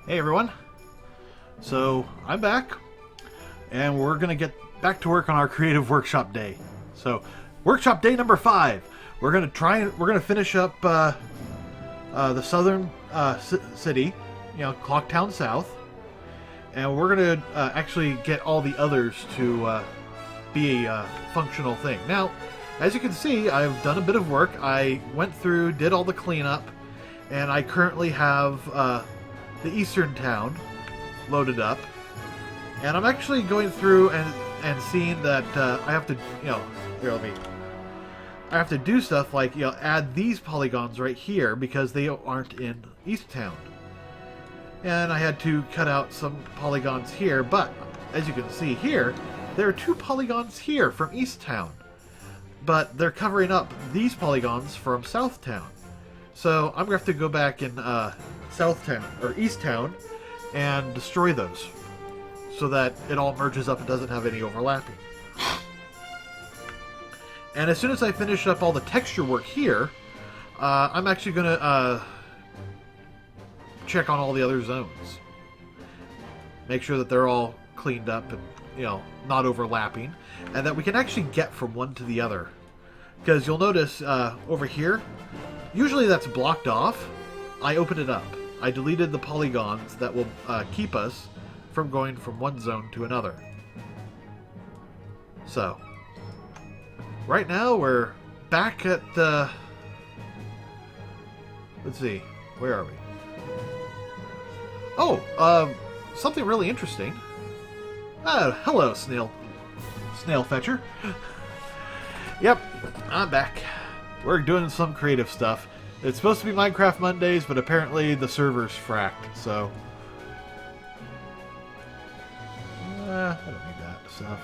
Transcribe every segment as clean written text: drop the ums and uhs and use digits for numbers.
Hey everyone, so I'm back and we're gonna get back to work on our creative workshop day. So workshop day number 5, we're gonna finish up the southern city, Clocktown South, and we're gonna actually get all the others to be a functional thing. Now, as you can see, I've done a bit of work. I went through, did all the cleanup, and I currently have the eastern town loaded up, and I'm actually going through and seeing that I have to, I have to do stuff like, add these polygons right here because they aren't in East Town. And I had to cut out some polygons here, but as you can see here, there are 2 polygons here from East Town, but they're covering up these polygons from South Town. So I'm going to have to go back in South Town, or East Town, and destroy those so that it all merges up and doesn't have any overlapping. And as soon as I finish up all the texture work here, I'm actually going to check on all the other zones. Make sure that they're all cleaned up and, not overlapping, and that we can actually get from one to the other. Because you'll notice over here, usually that's blocked off. I open it up. I deleted the polygons that will keep us from going from one zone to another. So, right now we're back at the... Let's see, where are we? Oh, something really interesting. Hello, Snail Fetcher. Yep, I'm back. We're doing some creative stuff. It's supposed to be Minecraft Mondays, but apparently the server's fracked, so... I don't need that stuff.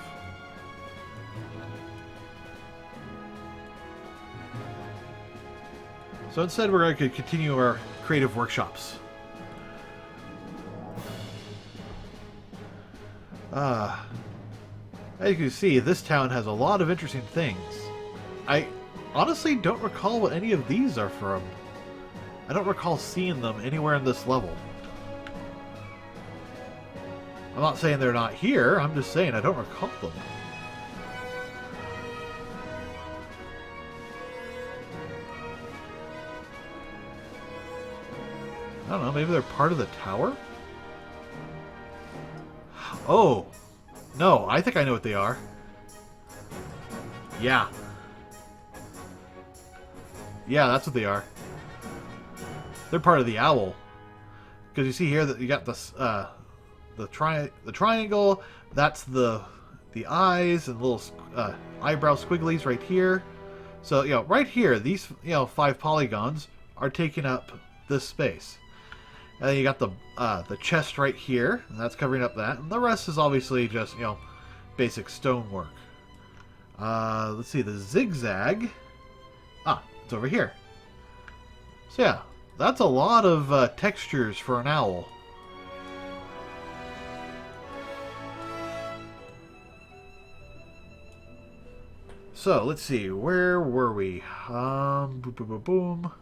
So instead we're going to continue our creative workshops. As you can see, this town has a lot of interesting things. I honestly don't recall what any of these are from. I don't recall seeing them anywhere in this level. I'm not saying they're not here, I'm just saying I don't recall them. I don't know, maybe they're part of the tower? Oh! No, I think I know what they are. Yeah. Yeah, that's what they are. They're part of the owl. Because you see here that you got this, the triangle. That's the eyes and little eyebrow squigglies right here. So right here, these 5 polygons are taking up this space. And then you got the chest right here, and that's covering up that. And the rest is obviously just basic stonework. Let's see, the zigzag. It's over here. So yeah, that's a lot of textures for an owl. So let's see, where were we? Boom, boom, boom, boom.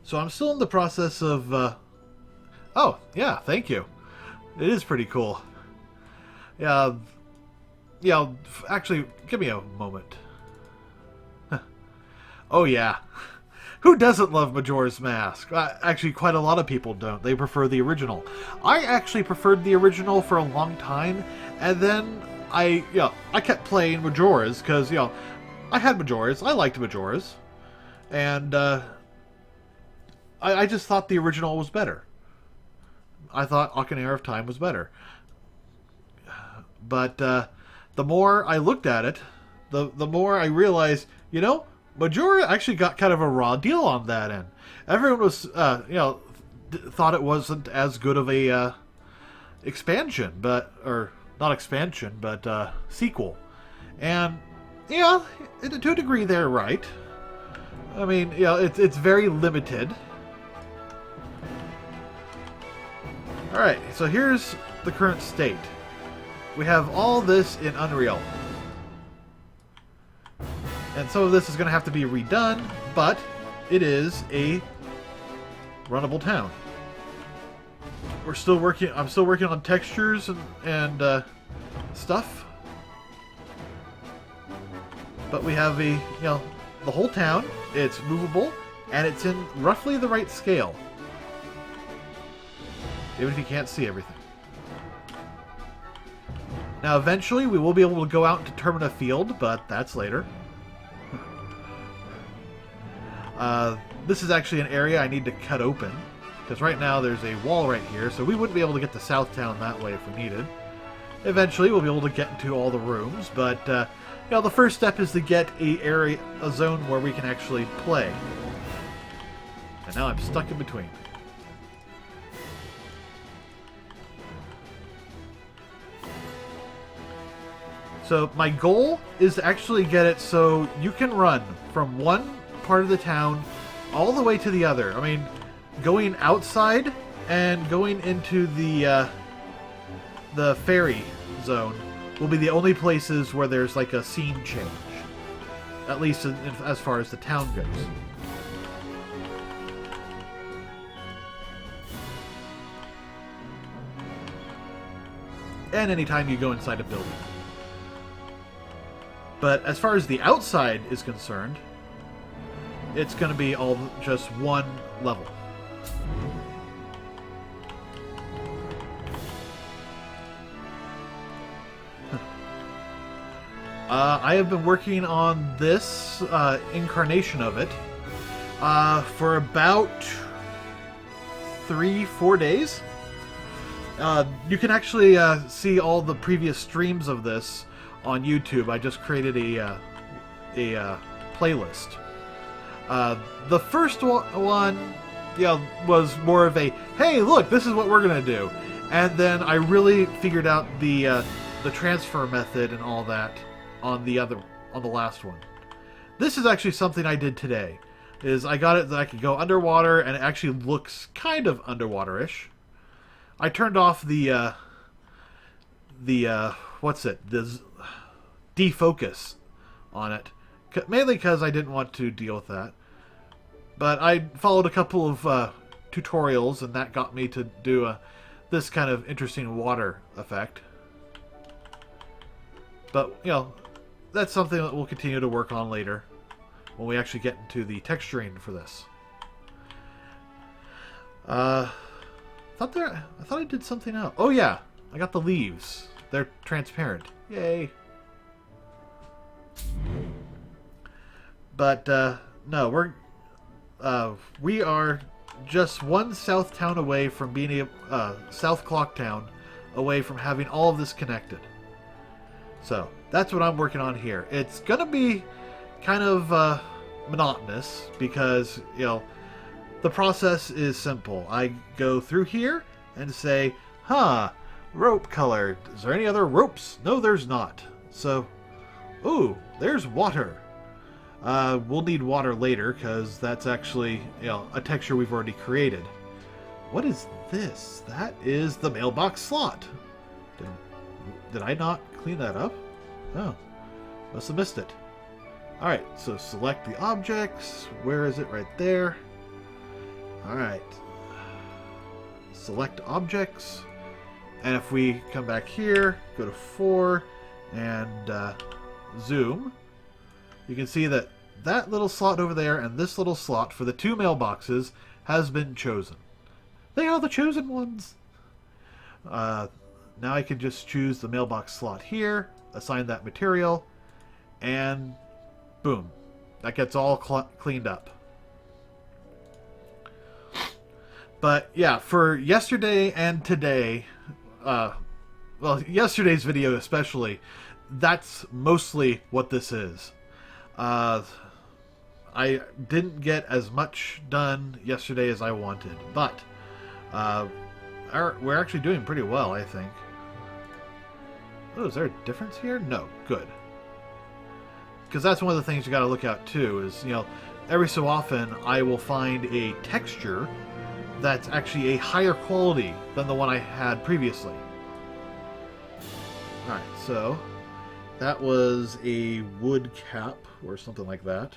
So I'm still in the process of. Oh yeah, thank you. It is pretty cool. Yeah. Yeah. Actually, give me a moment. Oh yeah. Who doesn't love Majora's Mask? Actually, quite a lot of people don't. They prefer the original. I actually preferred the original for a long time, and then I kept playing Majora's because I had Majora's. I liked Majora's, and I just thought the original was better. I thought Ocarina of Time was better. But the more I looked at it, the more I realized, Majora actually got kind of a raw deal on that end. Everyone was, thought it wasn't as good of a expansion, or not expansion, but sequel. And yeah, to a degree, they're right. I mean, it's very limited. All right, so here's the current state. We have all this in Unreal. And some of this is going to have to be redone, but it is a runnable town. I'm still working on textures and stuff. But we have the whole town. It's movable, and it's in roughly the right scale. Even if you can't see everything. Now, eventually, we will be able to go out and determine a field, but that's later. This is actually an area I need to cut open, because right now there's a wall right here, so we wouldn't be able to get to South Town that way if we needed. Eventually, we'll be able to get into all the rooms, but the first step is to get a zone where we can actually play. And now I'm stuck in between. So my goal is to actually get it so you can run from one part of the town all the way to the other. I mean, going outside and going into the ferry zone will be the only places where there's like a scene change. At least as far as the town goes. And anytime you go inside a building. But as far as the outside is concerned, it's going to be all just one level. I have been working on this incarnation of it for about 3-4 days. You can actually see all the previous streams of this on YouTube. I just created a playlist. The first one was more of a, hey, look, this is what we're gonna do, and then I really figured out the transfer method and all that on the last one. This is actually something I did today. Is I got it that I could go underwater, and it actually looks kind of underwater-ish. I turned off the defocus on it, mainly because I didn't want to deal with that. But I followed a couple of tutorials, and that got me to do this kind of interesting water effect. But, that's something that we'll continue to work on later when we actually get into the texturing for this. I thought I did something else. Oh yeah, I got the leaves. They're transparent. Yay. But no, we are just one South Town away from being South Clock Town away from having all of this connected. So that's what I'm working on here. It's gonna be kind of monotonous because the process is simple. I go through here and say, rope color. Is there any other ropes? No, there's not. So, ooh, there's water. We'll need water later because that's actually a texture we've already created. What is this? That is the mailbox slot. Did I not clean that up? Oh, must have missed it. Alright, so select the objects. Where is it? Right there. Alright. Select objects. And if we come back here, go to 4, and zoom, you can see that that little slot over there and this little slot for the 2 mailboxes has been chosen. They are the chosen ones! Now I can just choose the mailbox slot here, assign that material, and boom. That gets all cleaned up. But yeah, for yesterday and today, well, yesterday's video especially, that's mostly what this is. I didn't get as much done yesterday as I wanted, but we're actually doing pretty well, I think. Oh, is there a difference here? No. Good. Because that's one of the things you got to look out too, is, every so often I will find a texture that's actually a higher quality than the one I had previously. Alright, so that was a wood cap or something like that.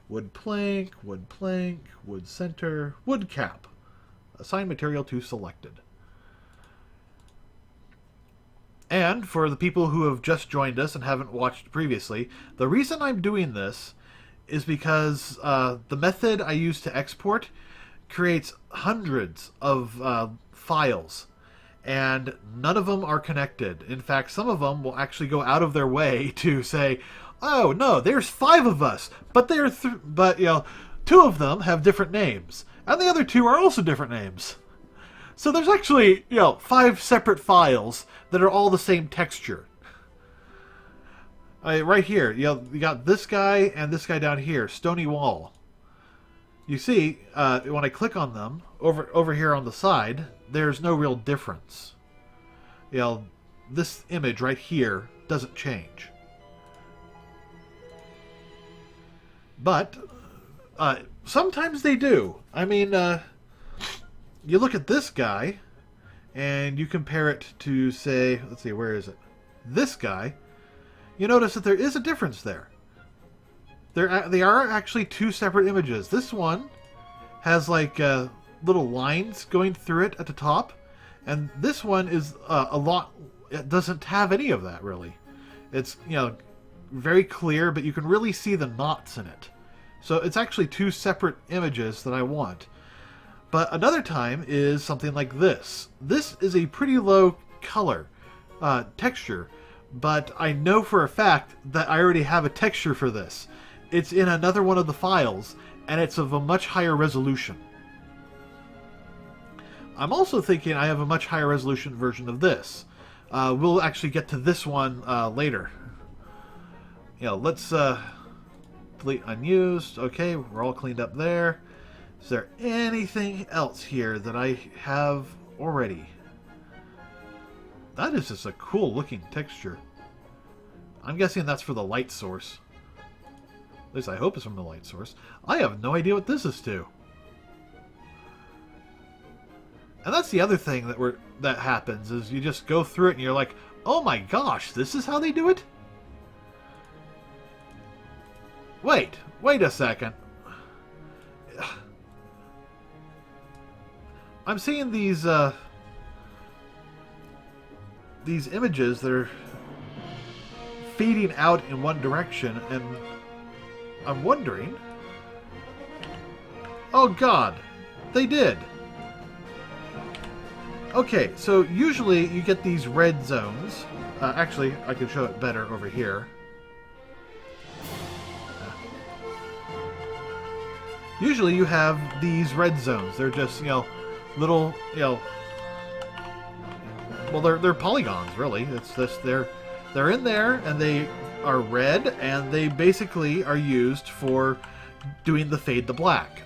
Wood plank, wood center, wood cap. Assign material to selected. And for the people who have just joined us and haven't watched previously, the reason I'm doing this is because the method I use to export creates hundreds of files, and none of them are connected. In fact, some of them will actually go out of their way to say, "Oh no, there's 5 of us, but two of them have different names, and the other 2 are also different names." So there's actually 5 separate files that are all the same texture. Right here, you got this guy and this guy down here, Stony Wall. You see, when I click on them, over here on the side, there's no real difference. This image right here doesn't change. But, sometimes they do. I mean, you look at this guy, and you compare it to, say, let's see, where is it? This guy. You notice that there is a difference there. They are actually 2 separate images. This one has like little lines going through it at the top, and this one is it doesn't have any of that really. It's very clear, but you can really see the knots in it. So it's actually 2 separate images that I want. But another time is something like this. This is a pretty low color texture, but I know for a fact that I already have a texture for this. It's in another one of the files, and it's of a much higher resolution. I'm also thinking I have a much higher resolution version of this. We'll actually get to this one later. Let's delete unused. Okay, we're all cleaned up there. Is there anything else here that I have already? That is just a cool looking texture. I'm guessing that's for the light source. At least I hope it's from the light source. I have no idea what this is to. And that's the other thing that happens, is you just go through it and you're like, oh my gosh, this is how they do it? Wait a second. I'm seeing these images that are fading out in one direction, and I'm wondering... Oh god, they did. Okay, so usually you get these red zones. Actually, I can show it better over here. Usually you have these red zones. They're just, little, well, they're polygons, really. It's just they're in there, and they are red, and they basically are used for doing the fade to black.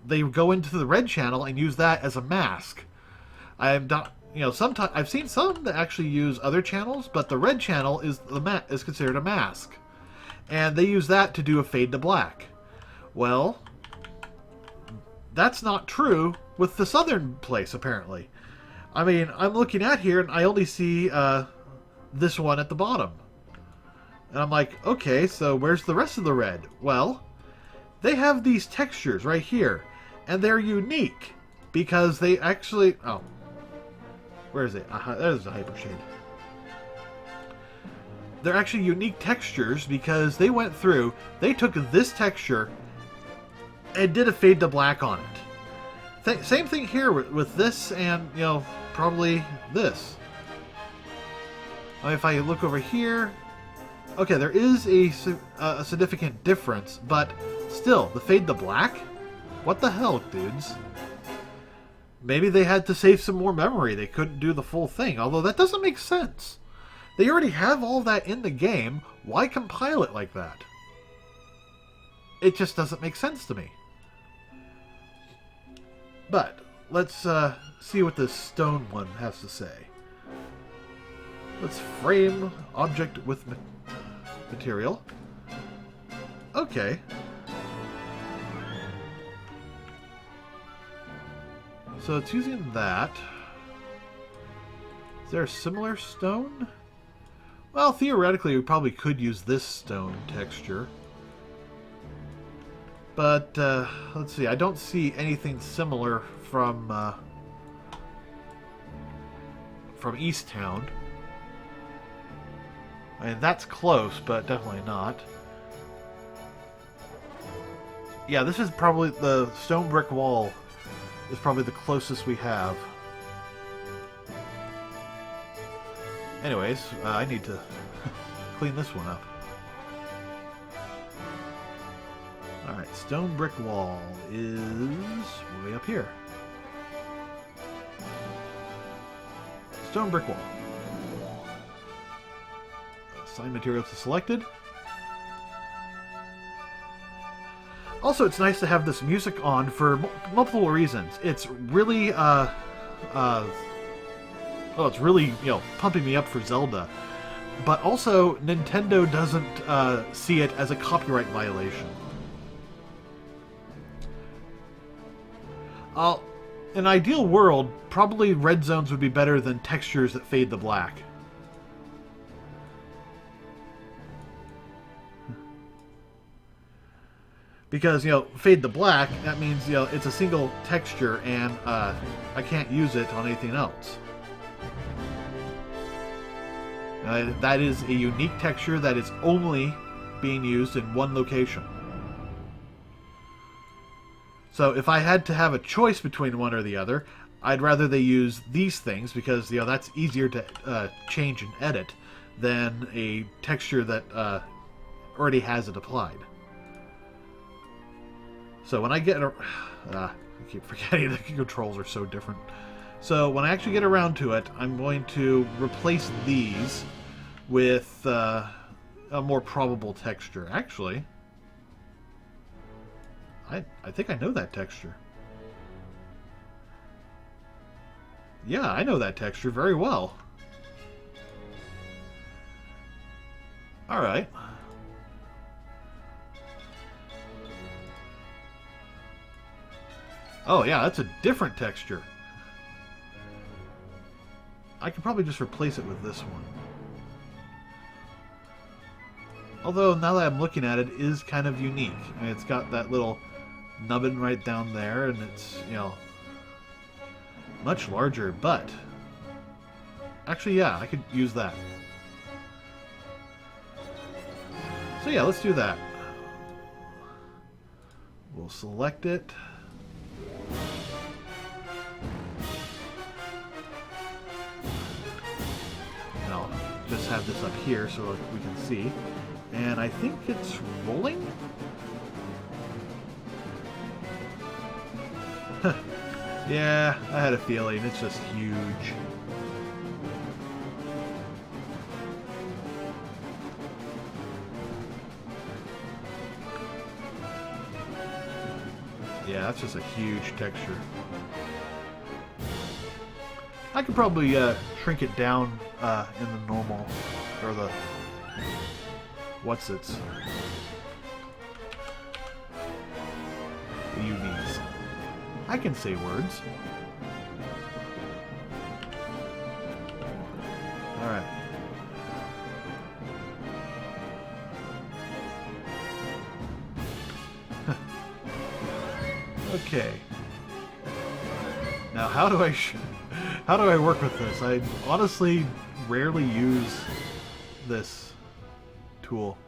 They go into the red channel and use that as a mask. Sometimes I've seen some that actually use other channels, but the red channel is considered a mask, and they use that to do a fade to black. Well, that's not true with the southern place, apparently. I mean, I'm looking at here, and I only see this one at the bottom. And I'm like, okay, so where's the rest of the red? Well, they have these textures right here, and they're unique because they actually... Oh, where is it? There's a hypershade. They're actually unique textures because they went through, they took this texture and did a fade to black on it. Same thing here with this and, probably this. If I look over here, okay, there is a significant difference, but still, the fade to black? What the hell, dudes? Maybe they had to save some more memory. They couldn't do the full thing, although that doesn't make sense. They already have all that in the game. Why compile it like that? It just doesn't make sense to me. But let's see what this stone one has to say. Let's frame object with material. Okay. So it's using that. Is there a similar stone? Well, theoretically, we probably could use this stone texture. But let's see. I don't see anything similar from East Town. I mean, that's close, but definitely not. Yeah, this is probably the stone brick wall is probably the closest we have. Anyways, I need to clean this one up. Alright, stone brick wall is way up here. Stone brick wall. Assign materials to selected. Also, it's nice to have this music on for multiple reasons. It's really, it's really, pumping me up for Zelda. But also, Nintendo doesn't see it as a copyright violation. In an ideal world, probably red zones would be better than textures that fade to black. Because, fade to black, that means, it's a single texture and I can't use it on anything else. That is a unique texture that is only being used in one location. So if I had to have a choice between one or the other, I'd rather they use these things because, that's easier to change and edit than a texture that already has it applied. So when I get... I keep forgetting the controls are so different. So when I actually get around to it, I'm going to replace these with a more probable texture. Actually, I think I know that texture. Yeah, I know that texture very well. Alright. Oh yeah, that's a different texture. I could probably just replace it with this one. Although, now that I'm looking at it, it is kind of unique. I mean, it's got that little nubbin right down there, and it's, much larger, but... Actually, yeah, I could use that. So yeah, let's do that. We'll select it. And I'll just have this up here so we can see. And I think it's rolling? Yeah, I had a feeling. It's just huge. Yeah, that's just a huge texture. I could probably shrink it down in the normal, or the what's-its. The UVs. I can say words. Alright. Okay. Now, how do I work with this? I honestly rarely use this tool.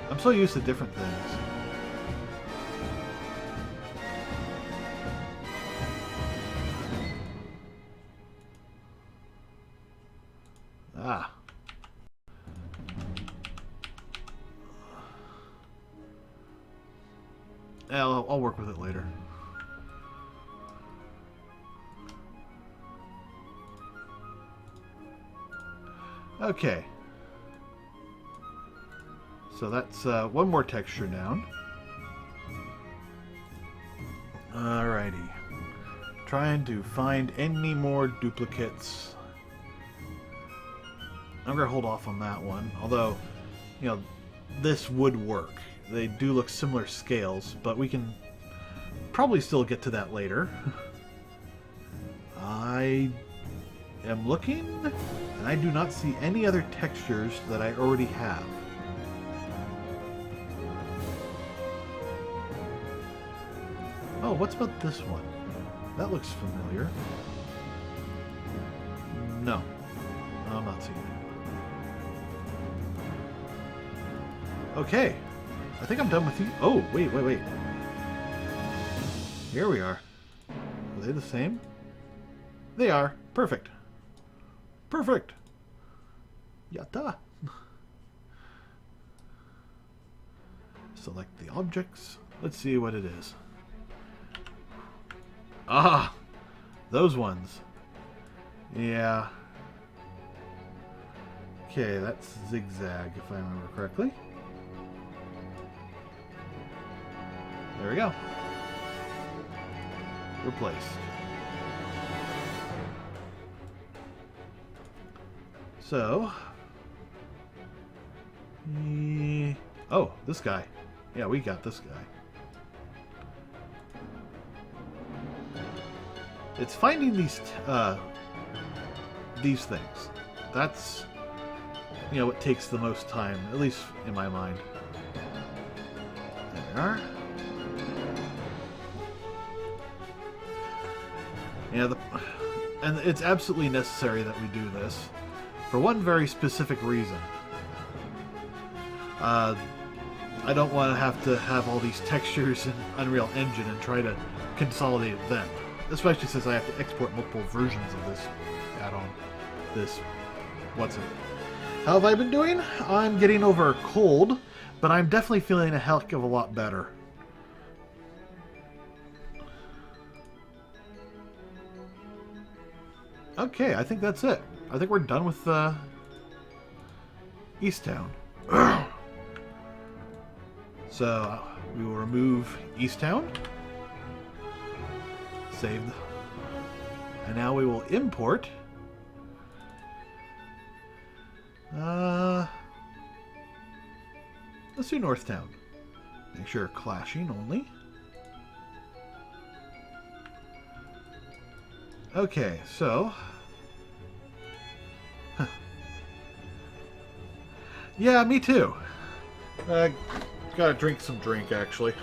I'm so used to different things. I'll work with it later. Okay. So that's one more texture down. Alrighty. Trying to find any more duplicates. I'm going to hold off on that one. Although, this would work. They do look similar scales, but we can probably still get to that later. I am looking, and I do not see any other textures that I already have. Oh, what's about this one? That looks familiar. No, I'm not seeing it. Okay, I think I'm done with you. Oh, wait. Here we are. Are they the same? They are. Perfect. Perfect. Yatta. Select the objects. Let's see what it is. Ah! Those ones. Yeah. Okay, that's zigzag if I remember correctly. There we go. Replaced. So, oh, this guy. Yeah, we got this guy. It's finding these things. That's, you know, what takes the most time, at least in my mind. There we are. Yeah, and it's absolutely necessary that we do this. For one very specific reason. I don't want to have all these textures in Unreal Engine and try to consolidate it then. Especially since I have to export multiple versions of this add-on. How have I been doing? I'm getting over a cold, but I'm definitely feeling a heck of a lot better. Okay, I think that's it. I think we're done with Easttown. So we will remove Easttown. Save. And now we will import. Let's do Northtown. Make sure clashing only. Okay, so. Yeah, me too. Gotta drink some drink, actually.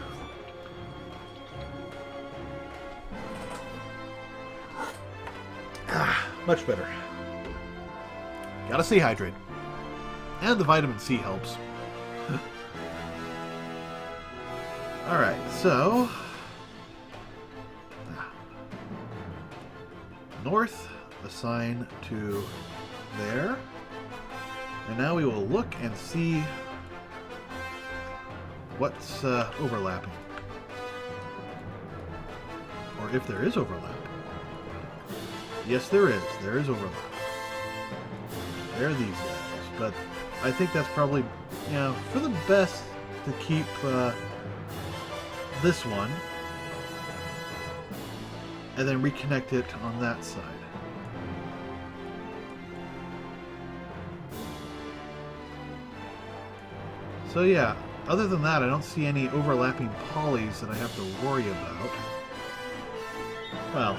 Much better. Gotta stay hydrated. And the vitamin C helps. Alright, so... North, assign to there. And now we will look and see what's overlapping. Or if there is overlap. Yes, there is. There is overlap. There are these guys. But I think that's probably, you know, for the best to keep this one. And then reconnect it on that side. So yeah, other than that, I don't see any overlapping polys that I have to worry about. Well,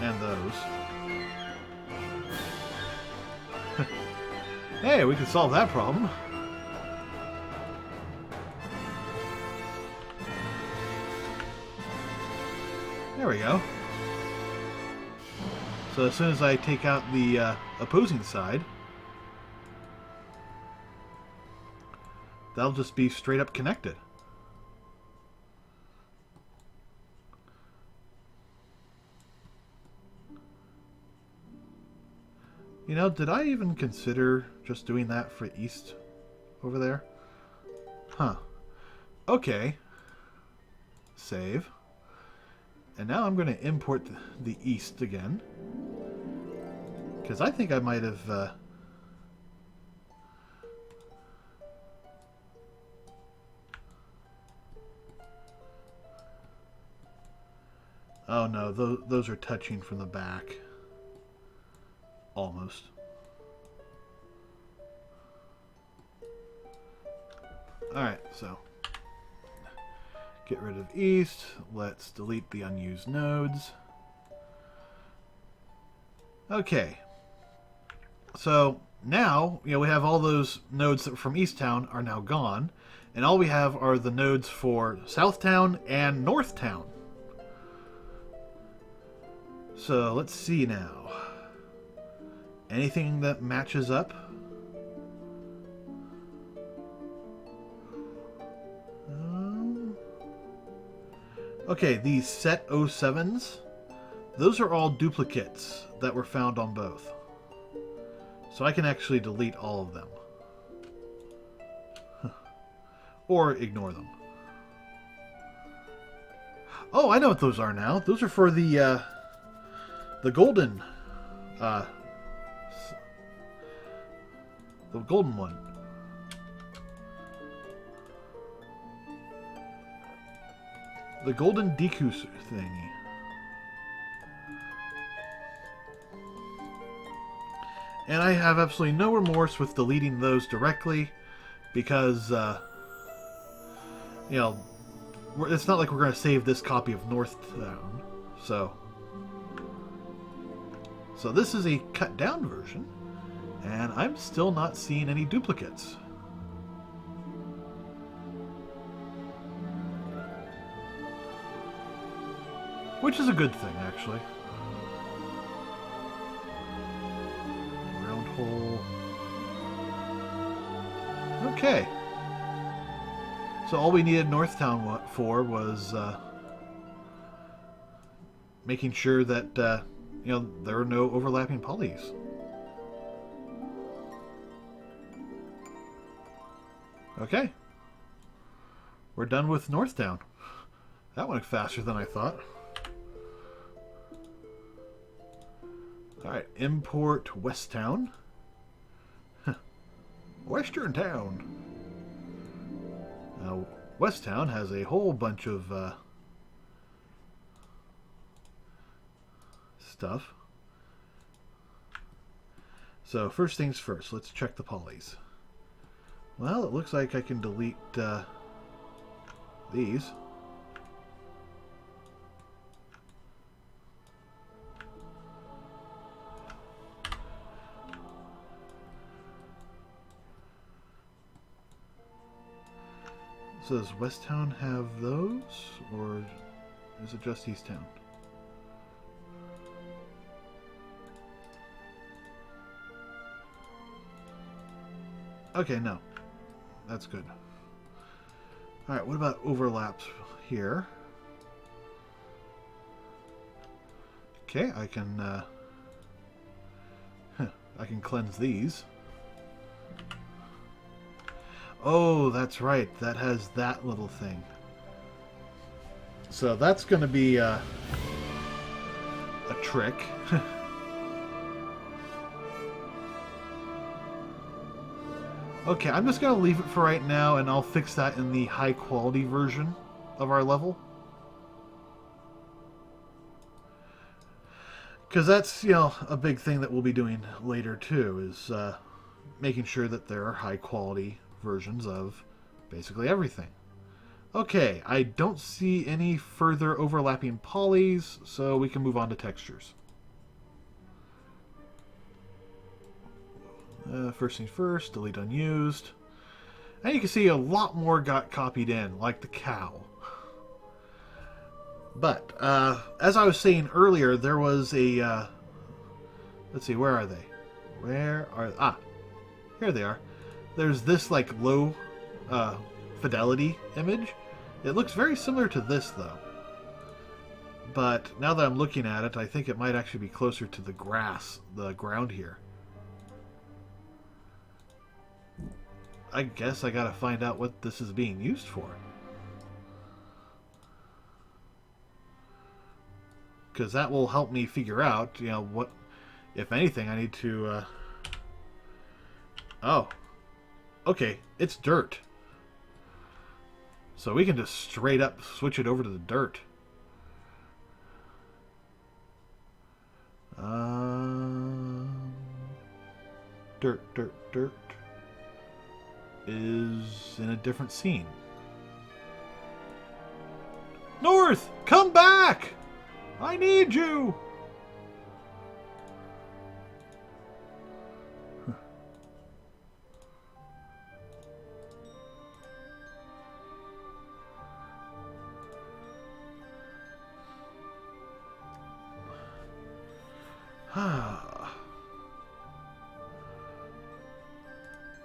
and those. Hey, we can solve that problem. There we go. So as soon as I take out the opposing side, that'll just be straight up connected. You know, did I even consider just doing that for east over there? Huh. Okay. Save. And now I'm going to import the east again. Because I think I might have... Oh no, those are touching from the back. Almost. Alright, so Get rid of east. Let's delete the unused nodes. Okay. So now, we have all those nodes that were from East Town are now gone. And all we have are the nodes for South Town and North Town. So let's see now. Anything that matches up? Okay, these set 07s, those are all duplicates that were found on both. So I can actually delete all of them. Or ignore them. Oh, I know what those are now. Those are for the golden, the golden one. The golden Deku thingy. And I have absolutely no remorse with deleting those directly because, it's not like we're going to save this copy of North Town. So this is a cut down version, and I'm still not seeing any duplicates. Which is a good thing, actually. Round hole. Okay. So all we needed Northtown for was making sure that there are no overlapping polys. Okay. We're done with Northtown. That went faster than I thought. Alright, import West Town. Western Town. Now, West Town has a whole bunch of stuff. So, first things first, let's check the polys. Well, it looks like I can delete these. So does West Town have those, or is it just East Town? Okay, no. That's good. Alright, what about overlaps here? Okay, I can cleanse these. Oh, that's right. That has that little thing. So that's going to be a trick. Okay, I'm just going to leave it for right now, and I'll fix that in the high quality version of our level. Because that's, a big thing that we'll be doing later too, is making sure that there are high quality versions of basically everything. Okay, I don't see any further overlapping polys, so we can move on to textures. First things first, delete unused. And you can see a lot more got copied in, like the cow. But, as I was saying earlier, there was a... let's see, where are they? Here they are. There's this, low fidelity image. It looks very similar to this, though. But now that I'm looking at it, I think it might actually be closer to the ground here. I guess I gotta find out what this is being used for. Because that will help me figure out, what, if anything, I need to... Oh. Okay, it's dirt. So we can just straight up switch it over to the dirt. Dirt is in a different scene. North, come back! I need you!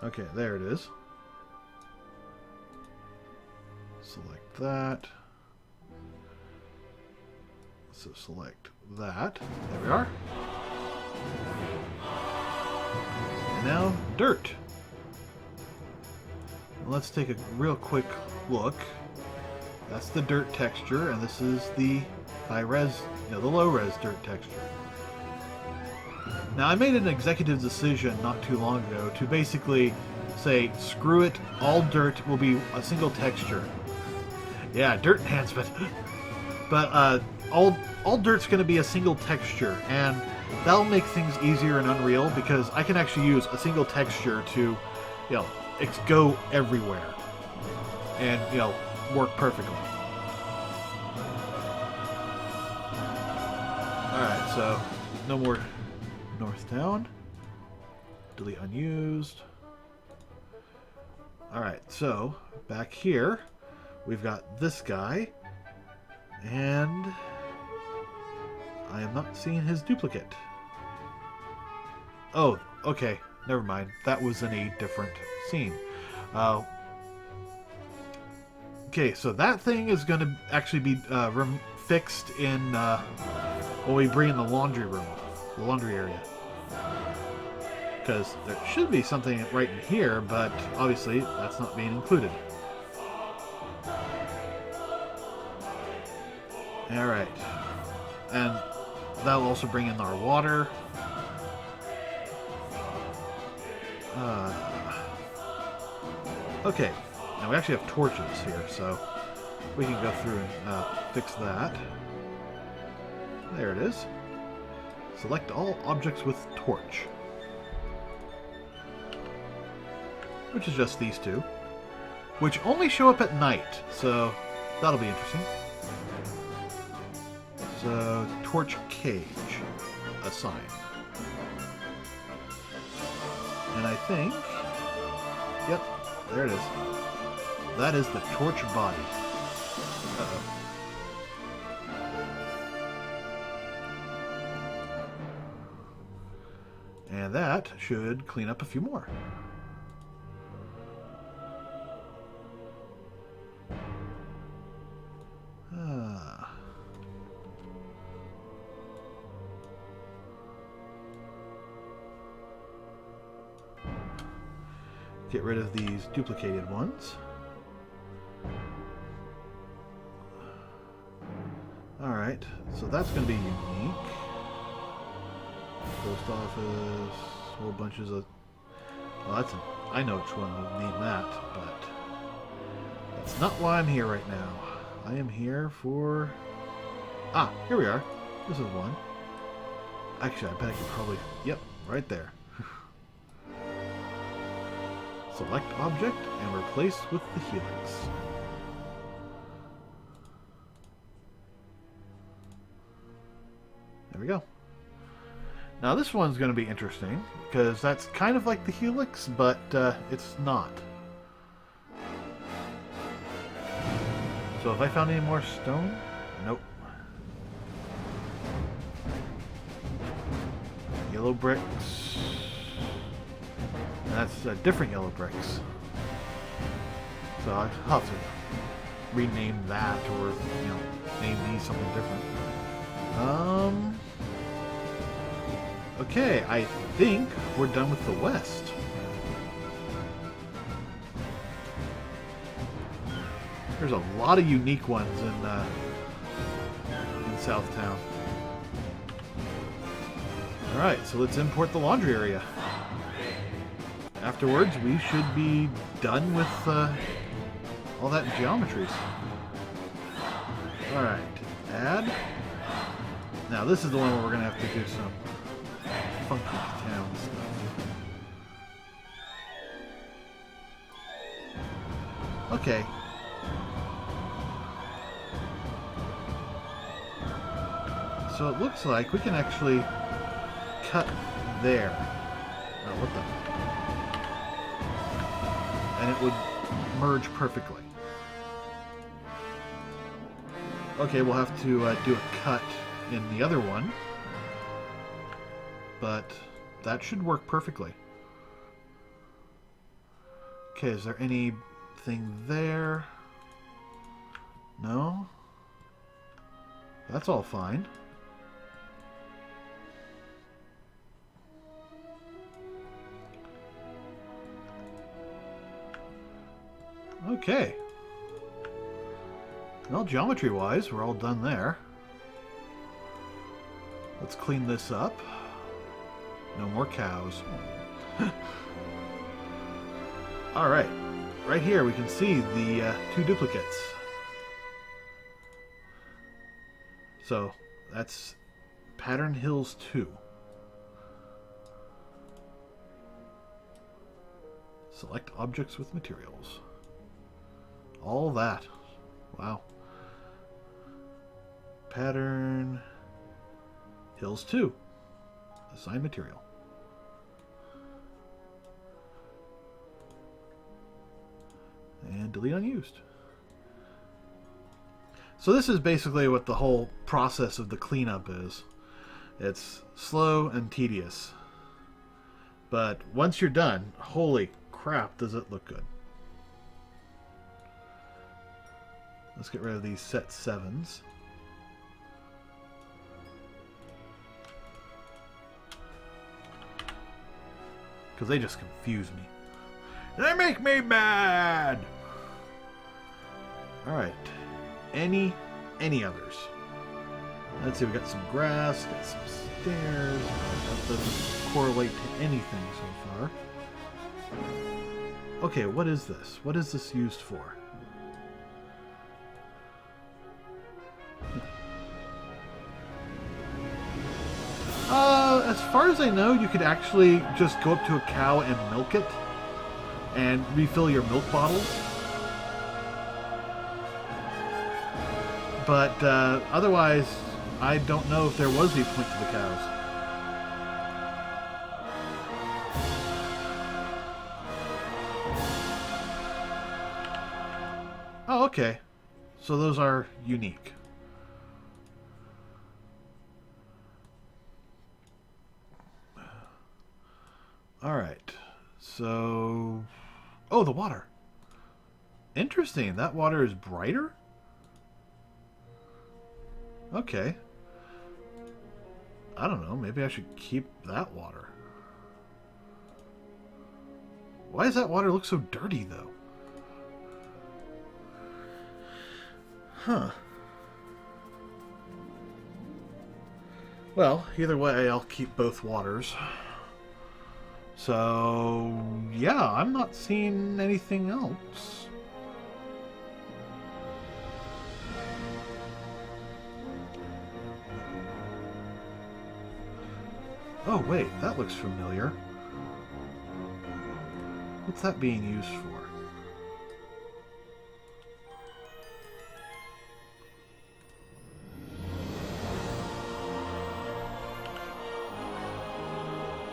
Okay, there it is. Select that. So select that. There we are. And now dirt. Let's take a real quick look. That's the dirt texture, and this is the high res, the low res dirt texture. Now, I made an executive decision not too long ago to basically say, screw it, all dirt will be a single texture. Yeah, dirt enhancement. But all dirt's going to be a single texture, and that'll make things easier in Unreal because I can actually use a single texture to, go everywhere and, work perfectly. Alright, so no more north down. Delete unused. Alright, so back here we've got this guy, and I am not seeing his duplicate. Oh, okay, never mind. That was in a different scene. Okay, so that thing is going to actually be fixed in when we bring in the laundry room, the laundry area. Because there should be something right in here, but obviously that's not being included. Alright. And that'll also bring in our water. Okay. Now we actually have torches here, so we can go through and fix that. There it is. Select all objects with torch. Which is just these two. Which only show up at night, so that'll be interesting. So, torch cage. Assign. And I think... Yep, there it is. That is the torch body. Uh-oh. And that should clean up a few more. Get rid of these duplicated ones. Alright, so that's going to be unique. Post office, whole bunches of... Well, that's I know which one would need that, but that's not why I'm here right now. I am here for... Ah, here we are. This is one. Actually, I bet I could probably... Yep, right there. Select object and replace with the helix. There we go. Now this one's going to be interesting because that's kind of like the helix, but it's not. So have I found any more stone? Nope. Yellow bricks. And that's different yellow bricks. So I'll have to rename that or, name these something different. Okay, I think we're done with the west. There's a lot of unique ones in Southtown. Alright, so let's import the laundry area. Afterwards, we should be done with all that geometries. Alright, add. Now this is the one where we're going to have to do some funky town stuff. Okay. So it looks like we can actually cut there. Oh, what the? And it would merge perfectly. Okay, we'll have to do a cut in the other one. But that should work perfectly. Okay, is there anything there? No? That's all fine. Okay. Well, geometry-wise, we're all done there. Let's clean this up. No more cows. Alright. Right here we can see the 2 duplicates. So, that's Pattern Hills 2. Select objects with materials. All that. Wow. Pattern Hills 2. Assign material. And delete unused. So this is basically what the whole process of the cleanup is. It's slow and tedious. But once you're done, holy crap, does it look good. Let's get rid of these set 7s. Because they just confuse me. They make me mad! Alright. Any others? Let's see, we got some grass, got some stairs. That doesn't correlate to anything so far. Okay, what is this? What is this used for? As far as I know, you could actually just go up to a cow and milk it and refill your milk bottles. But otherwise, I don't know if there was a point to the cows. Oh, okay. So those are unique. Alright. So... Oh, the water. Interesting. That water is brighter? Okay. I don't know. Maybe I should keep that water. Why does that water look so dirty, though? Huh. Well, either way, I'll keep both waters. So, yeah, I'm not seeing anything else. Oh, wait, that looks familiar. What's that being used for?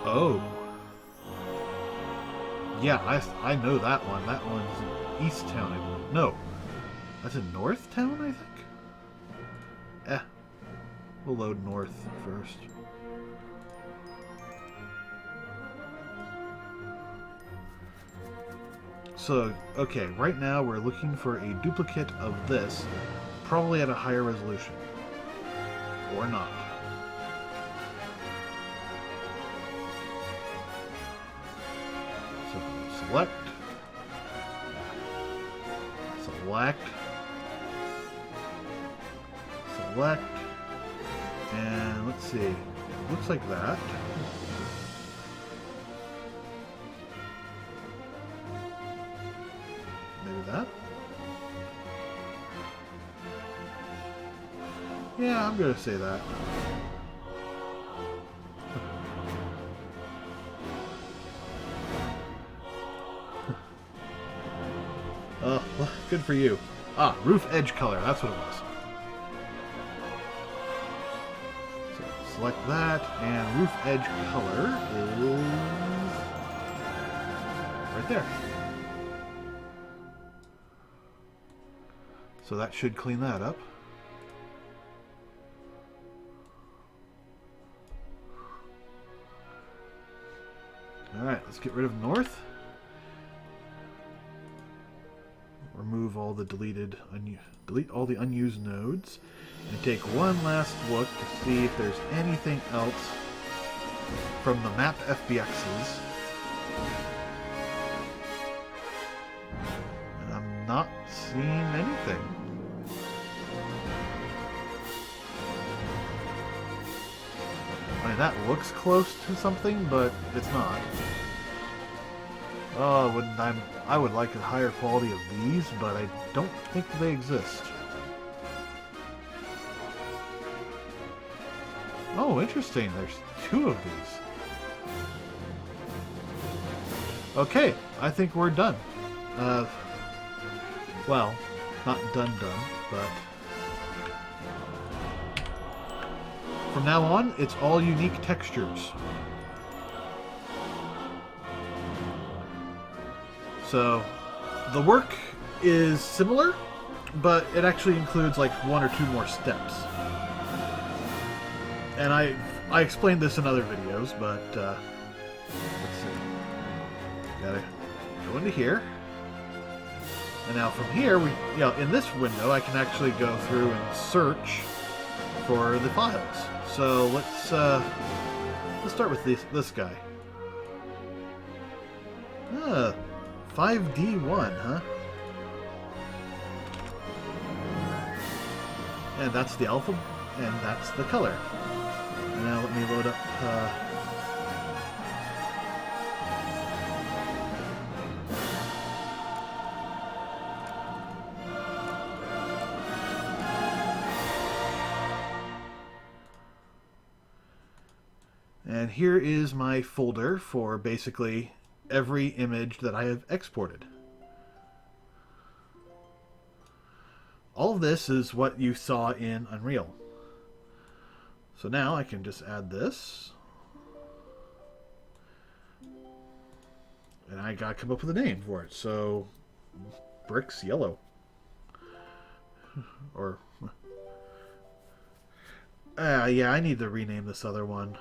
Oh. Yeah, I know that one. That one's in East Town, I believe. No. That's in North Town, I think? We'll load North first. So, okay, right now we're looking for a duplicate of this, probably at a higher resolution. Or not. So, select. Select. Select. And let's see. It looks like that. That? Yeah, I'm gonna say that. Oh, well, good for you. Ah, roof edge color, that's what it was. select that, and roof edge color is right there. So that should clean that up. Alright, let's get rid of north. Remove all the delete all the unused nodes. And take one last look to see if there's anything else from the map FBXs. And I'm not seeing anything. I mean, that looks close to something, but it's not. Oh, I would like a higher quality of these, but I don't think they exist. Oh, interesting. There's two of these. Okay, I think we're done. Well, not done, but... From now on, it's all unique textures. So, the work is similar, but it actually includes like one or two more steps. And I explained this in other videos, but let's see. Gotta go into here. And now from here, in this window, I can actually go through and search for the files. So let's start with this guy. 5D1, huh? And that's the alpha, and that's the color. And now let me load up. And here is my folder for basically every image that I have exported. All of this is what you saw in Unreal. So now I can just add this. And I gotta come up with a name for it. So, Bricks Yellow. Or... yeah, I need to rename this other one.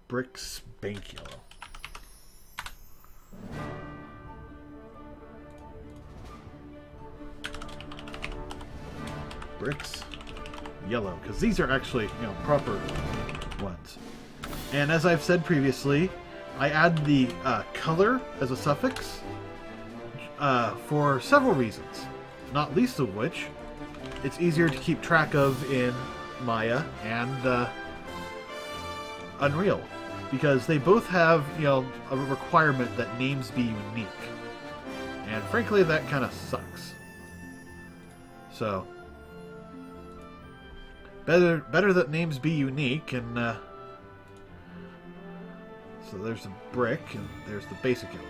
Bricks Bank Yellow. Bricks Yellow, because these are actually, proper ones. And as I've said previously, I add the color as a suffix for several reasons. Not least of which, it's easier to keep track of in Maya and Unreal, because they both have, a requirement that names be unique. And frankly, that kind of sucks. So, better that names be unique, and so there's a brick, and there's the basic yellow.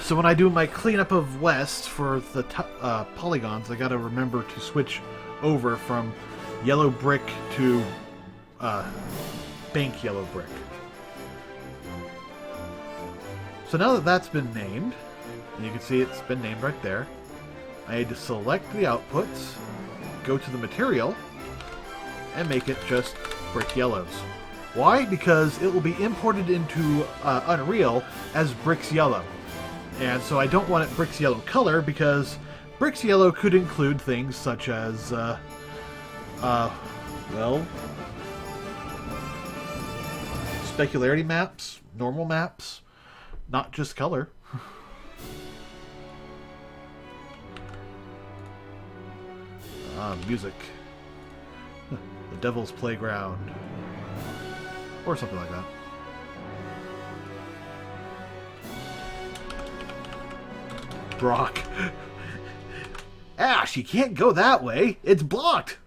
So when I do my cleanup of West for the polygons, I gotta remember to switch over from yellow brick to bank yellow brick. So now that that's been named, and you can see it's been named right there, I need to select the outputs, go to the material, and make it just brick yellows. Why? Because it will be imported into Unreal as bricks yellow. And so I don't want it bricks yellow color, because bricks yellow could include things such as, well, specularity maps, normal maps, not just color. Music. The Devil's Playground. Or something like that. Brock. Ash, you can't go that way. It's blocked.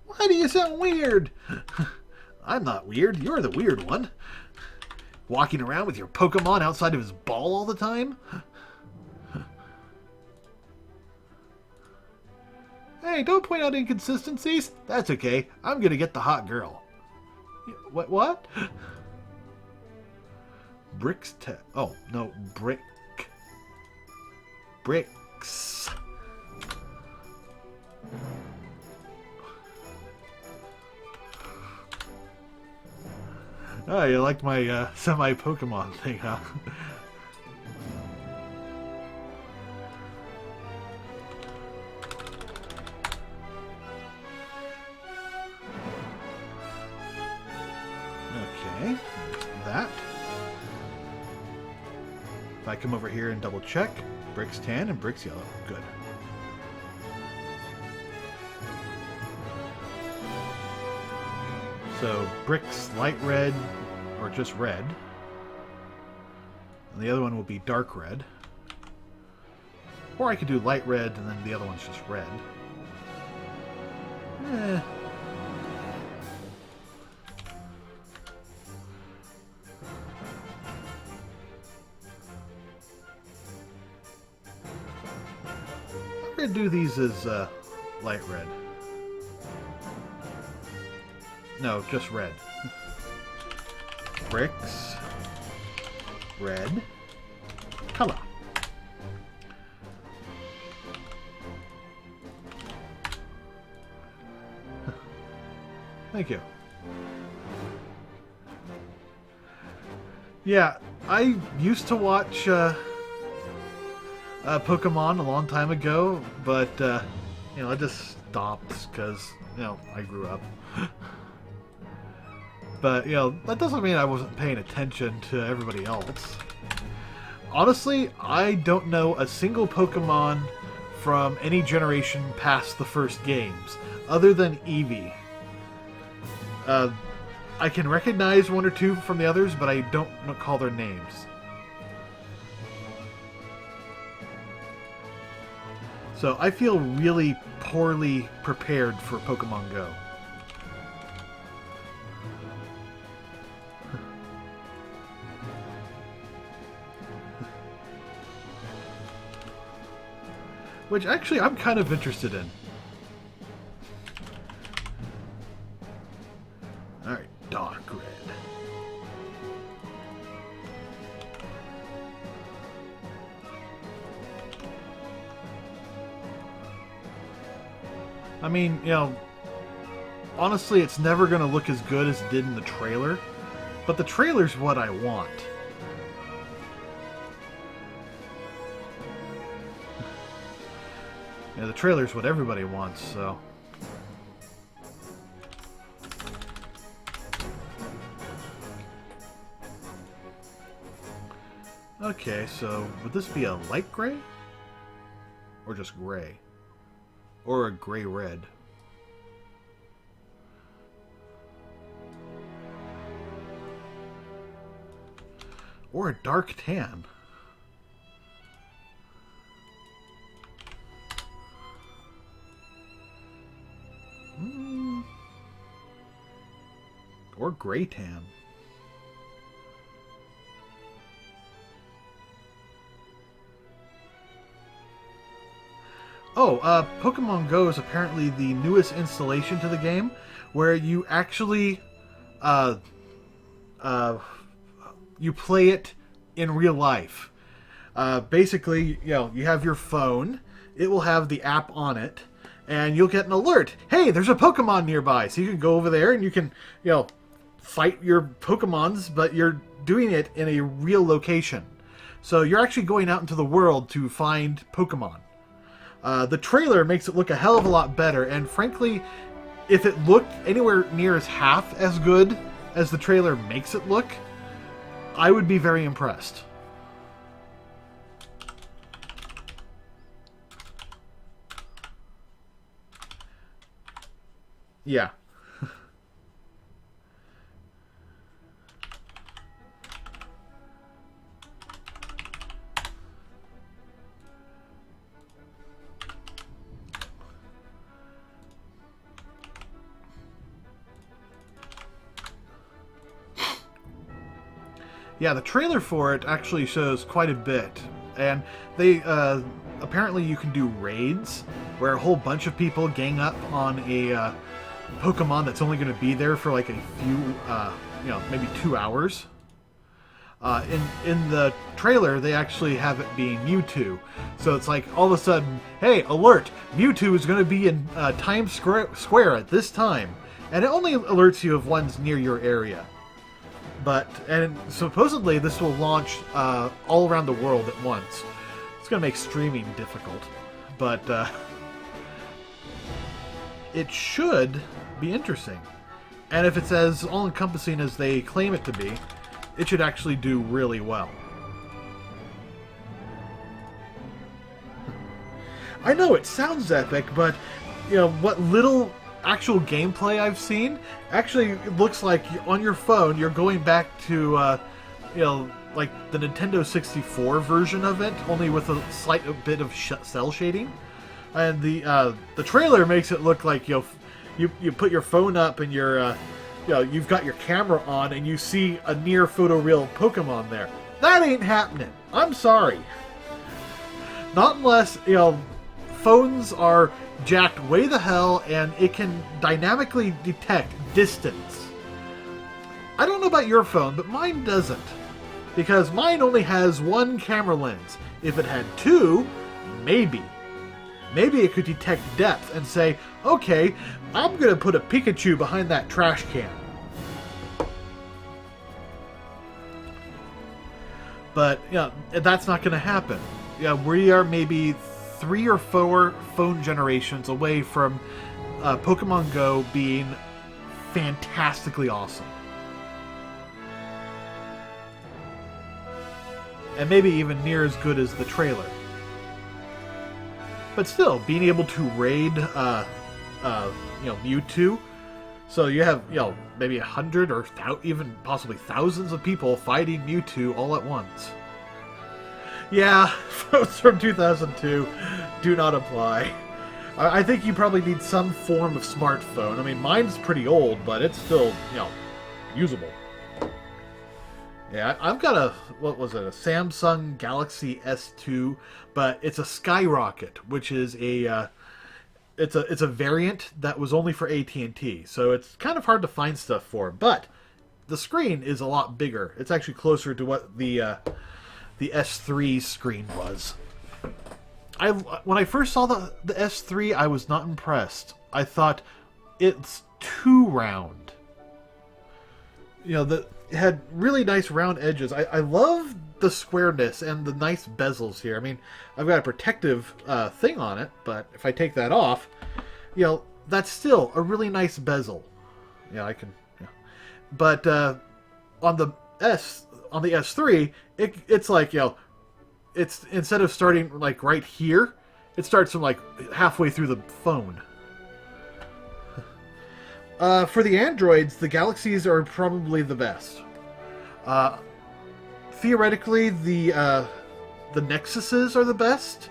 Why do you sound weird? I'm not weird. You're the weird one. Walking around with your Pokemon outside of his ball all the time? Hey, don't point out inconsistencies. That's okay. I'm gonna get the hot girl. What? Bricks oh, no. Bricks. Oh, you liked my semi-Pokemon thing, huh? Okay, there's that. If I come over here and double check, bricks tan and bricks yellow. Good. So bricks light red or just red. And the other one will be dark red. Or I could do light red and then the other one's just red. Eh. I'm going to do these as light red. No, just red. Bricks. Red. Color. Thank you. Yeah, I used to watch Pokemon a long time ago, but you know, I just stopped because, you know, I grew up. But, you know, that doesn't mean I wasn't paying attention to everybody else. Honestly, I don't know a single Pokemon from any generation past the first games, other than Eevee. I can recognize one or two from the others, but I don't recall their names. So I feel really poorly prepared for Pokemon Go. Which actually I'm kind of interested in. Alright, dark red. I mean, you know, honestly, it's never going to look as good as it did in the trailer, but the trailer's what I want. Yeah, the trailer's what everybody wants, so... Okay, so would this be a light gray? Or just gray? Or a gray-red? Or a dark tan? Or gray tan. Oh, Pokemon Go is apparently the newest installation to the game, where you actually, you play it in real life. Basically, you know, you have your phone, it will have the app on it, and you'll get an alert. Hey, there's a Pokemon nearby, so you can go over there and you can, you know, fight your Pokemons, but you're doing it in a real location. So you're actually going out into the world to find Pokemon. The trailer makes it look a hell of a lot better, and frankly, if it looked anywhere near as half as good as the trailer makes it look, I would be very impressed. Yeah. Yeah, the trailer for it actually shows quite a bit, and they apparently you can do raids, where a whole bunch of people gang up on a Pokemon that's only going to be there for like a few, maybe 2 hours. In the trailer, they actually have it being Mewtwo. So it's like, all of a sudden, hey, alert! Mewtwo is going to be in Times Square at this time. And it only alerts you of ones near your area. And supposedly this will launch all around the world at once. It's going to make streaming difficult. But it should be interesting. And if it's as all-encompassing as they claim it to be, it should actually do really well. I know it sounds epic, but what little actual gameplay I've seen actually looks like on your phone you're going back to like the Nintendo 64 version of it, only with a slight bit of cell shading. And the trailer makes it look like you put your phone up and you've got your camera on and you see a near photoreal Pokemon there. That ain't happening. I'm sorry. Not unless, phones are jacked way the hell and it can dynamically detect distance. I don't know about your phone, but mine doesn't. Because mine only has one camera lens. If it had two, maybe. Maybe it could detect depth and say, okay, I'm going to put a Pikachu behind that trash can. But, that's not going to happen. We are maybe 3 or 4 phone generations away from Pokemon Go being fantastically awesome. And maybe even near as good as the trailer. But still, being able to raid, Mewtwo, so you have, maybe 100 or even possibly thousands of people fighting Mewtwo all at once. Yeah, phones from 2002 do not apply. I think you probably need some form of smartphone. I mean, mine's pretty old, but it's still, usable. Yeah, I've got a Samsung Galaxy S2, but it's a Skyrocket, which is it's a variant that was only for AT&T, so it's kind of hard to find stuff for. But the screen is a lot bigger. It's actually closer to what the S3 screen was. When I first saw the S3, I was not impressed. I thought it's too round. It had really nice round edges. I love the squareness and the nice bezels here. I mean, I've got a protective thing on it, but if I take that off, that's still a really nice bezel. I can. But on the S3, it's like it's instead of starting like right here, it starts from like halfway through the phone. For the Androids, the Galaxies are probably the best. Theoretically, the Nexuses are the best,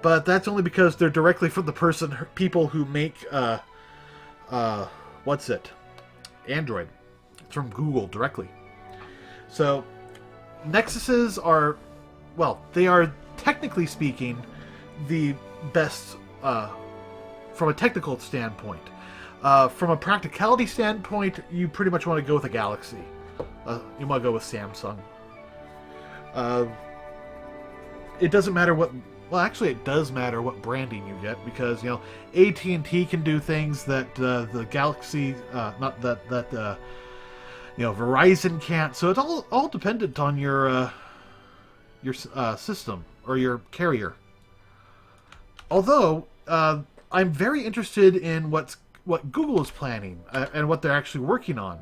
but that's only because they're directly from the people who make Android. It's from Google directly. So Nexuses are, they are technically speaking the best from a technical standpoint. From a practicality standpoint, you pretty much want to go with a Galaxy. You want to go with Samsung. It doesn't matter what... Well, actually, it does matter what branding you get, because, AT&T can do things that the Galaxy... Verizon can't. So it's all dependent on your system, or your carrier. Although, I'm very interested in what Google is planning, and what they're actually working on.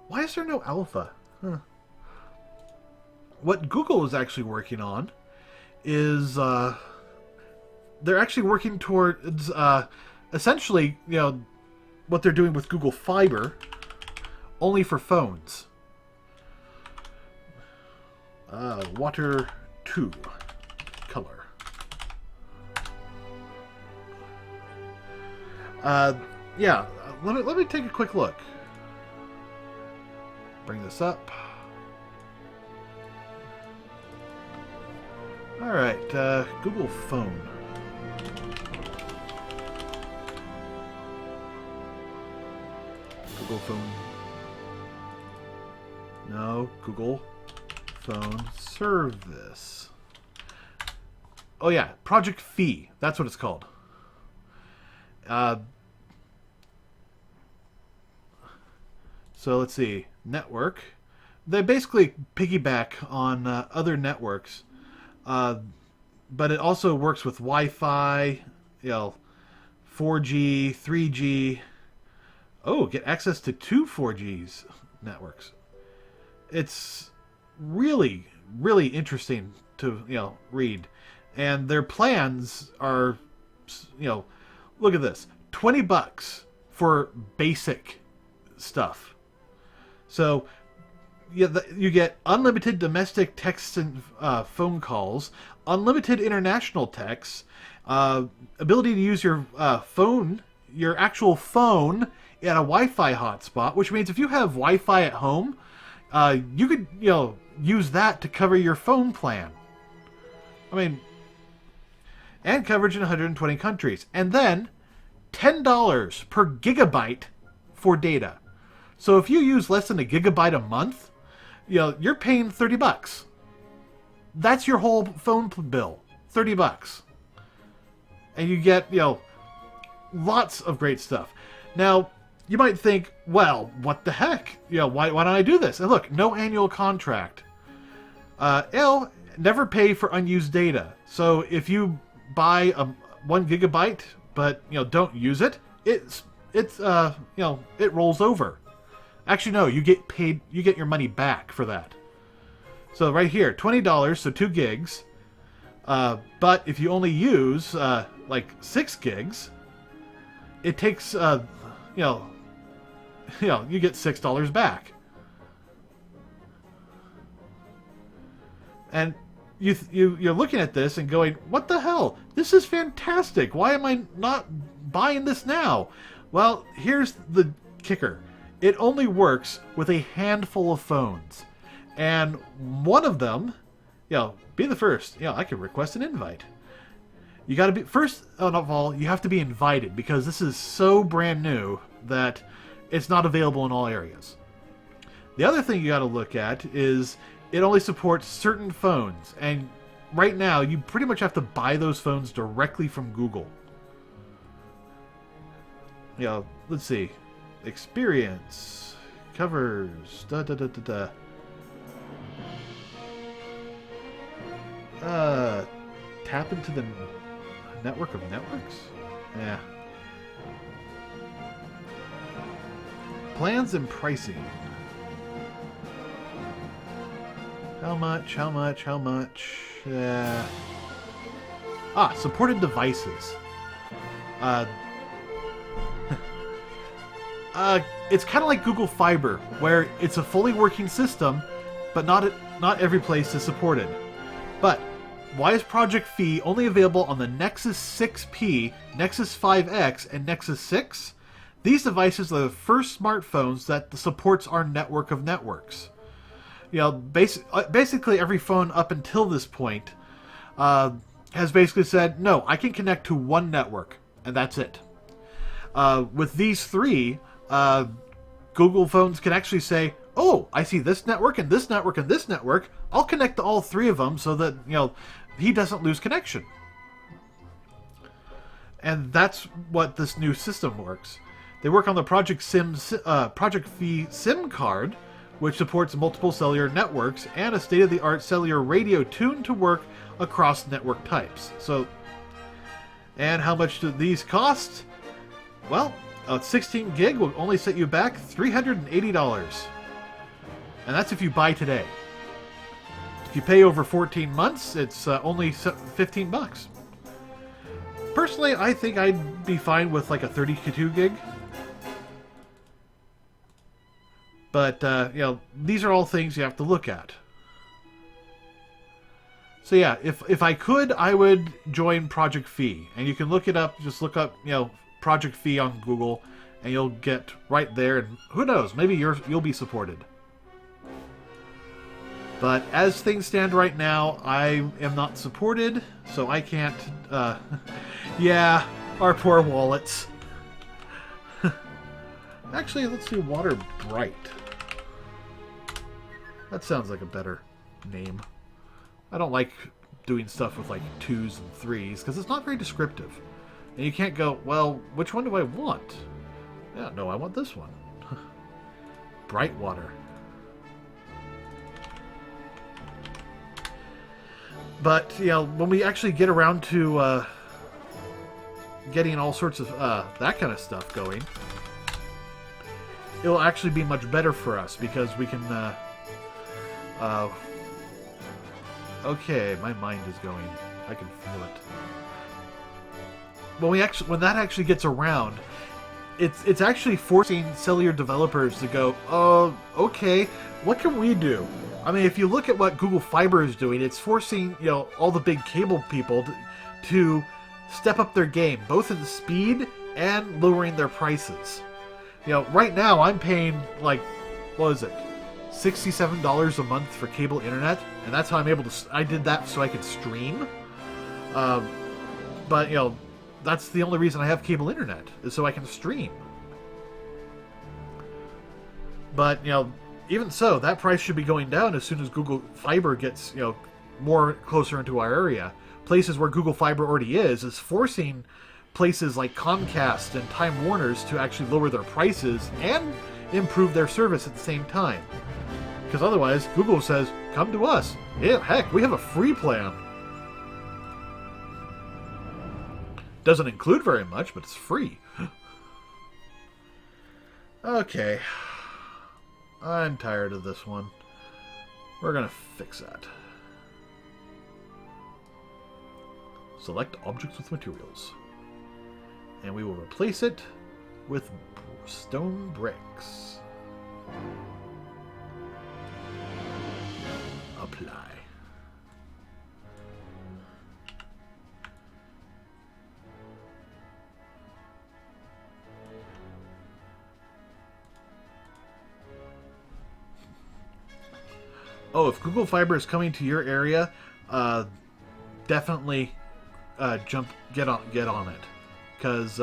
Why is there no alpha? Huh. What Google is actually working on is they're actually working towards essentially, what they're doing with Google Fiber, only for phones. Water 2 color. Yeah, let me take a quick look. Bring this up. Alright, Google Phone. Google phone. No, Google phone service. Oh yeah, Project Phi. That's what it's called. So let's see. Network. They basically piggyback on other networks, but it also works with Wi-Fi, 4G, 3G. Oh, get access to two 4G's networks. It's really, really interesting to read, and their plans are, look at this: $20 for basic stuff. So you get unlimited domestic text and phone calls, unlimited international texts, ability to use your phone, your actual phone, at a Wi-Fi hotspot, which means if you have Wi-Fi at home, you could use that to cover your phone plan. I mean, and coverage in 120 countries, and then $10 per gigabyte for data. So if you use less than a gigabyte a month, you're paying $30. That's your whole phone bill, $30, and you get lots of great stuff. Now you might think, well, what the heck? Why don't I do this? And look, no annual contract. It'll never pay for unused data. So if you buy 1 gigabyte but don't use it, it rolls over. Actually, no, you get paid. You get your money back for that. So right here, $20, so 2 gigs. But if you only use like 6 gigs, it takes you get $6 back. And you're looking at this and going, what the hell? This is fantastic. Why am I not buying this now? Well, here's the kicker. It only works with a handful of phones. And one of them, be the first. I can request an invite. You got to be, first of all, you have to be invited because this is so brand new that it's not available in all areas. The other thing you got to look at is it only supports certain phones. And right now, you pretty much have to buy those phones directly from Google. Let's see. Experience. Covers. Tap into the network of networks? Yeah. Plans and pricing. How much? Supported devices. It's kind of like Google Fiber, where it's a fully working system, but not every place is supported. But why is Project Phi only available on the Nexus 6P, Nexus 5X, and Nexus 6? These devices are the first smartphones that supports our network of networks. Basically every phone up until this point has basically said, no, I can connect to one network, and that's it. With these three, Google phones can actually say, oh, I see this network and this network and this network. I'll connect to all 3 of them so that, he doesn't lose connection. And that's what this new system works. They work on the Project Phi SIM card, which supports multiple cellular networks and a state-of-the-art cellular radio tuned to work across network types. So, and how much do these cost? Well, a 16 gig will only set you back $380. And that's if you buy today. If you pay over 14 months, it's only $15. Personally, I think I'd be fine with like a 32 gig. But, these are all things you have to look at. So yeah, if I could, I would join Project Phi. And you can look it up, just look up, Project Phi on Google, and you'll get right there. And who knows, maybe you'll be supported. But as things stand right now, I am not supported, so I can't, yeah, our poor wallets. Actually, let's do water bright. That sounds like a better name. I don't like doing stuff with like 2s and 3s because it's not very descriptive. And you can't go, well, which one do I want? Yeah, no, I want this one. Bright water. But, you know, when we actually get around to getting all sorts of that kind of stuff going, it'll actually be much better for us because we can... okay, my mind is going. I can feel it. When that actually gets around, it's actually forcing cellular developers to go, oh, okay, what can we do? I mean, if you look at what Google Fiber is doing, it's forcing, you know, all the big cable people to step up their game, both in speed and lowering their prices. You know, right now I'm paying like, what is it, $67 a month for cable internet, and that's how I'm able to. I did that so I could stream. But you know, that's the only reason I have cable internet is so I can stream. But you know, even so, that price should be going down as soon as Google Fiber gets, you know, more closer into our area. Places where Google Fiber already is forcing places like Comcast and Time Warner's to actually lower their prices and improve their service at the same time. Because otherwise, Google says, come to us. Yeah, heck, we have a free plan. Doesn't include very much, but it's free. Okay. I'm tired of this one. We're going to fix that. Select objects with materials. And we will replace it with stone bricks. Apply. Oh, if Google Fiber is coming to your area, definitely get on it, because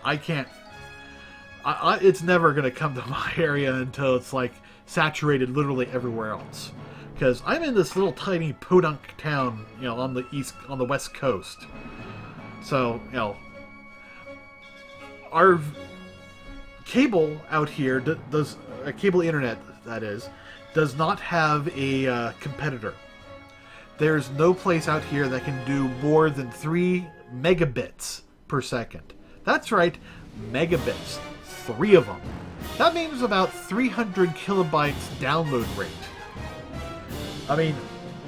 I can't. It's never gonna come to my area until it's like saturated literally everywhere else. Because I'm in this little tiny podunk town, you know, on the west coast. So you know, our cable out here does cable internet, that is, does not have a competitor. There's no place out here that can do more than 3 megabits per second. That's right, megabits. 3 of them. That means about 300 kilobytes download rate. I mean,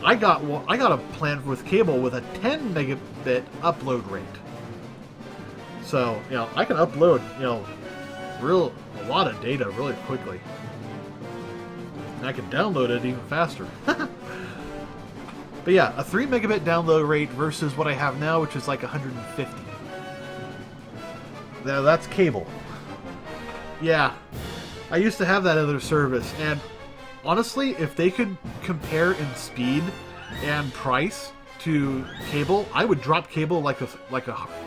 I got a plan with cable with a 10 megabit upload rate. So, you know, I can upload, you know, a lot of data really quickly. And I can download it even faster. But yeah, a 3 megabit download rate versus what I have now, which is like 150. Now that's cable. Yeah, I used to have that other service, and honestly, if they could compare in speed and price to cable, I would drop cable like a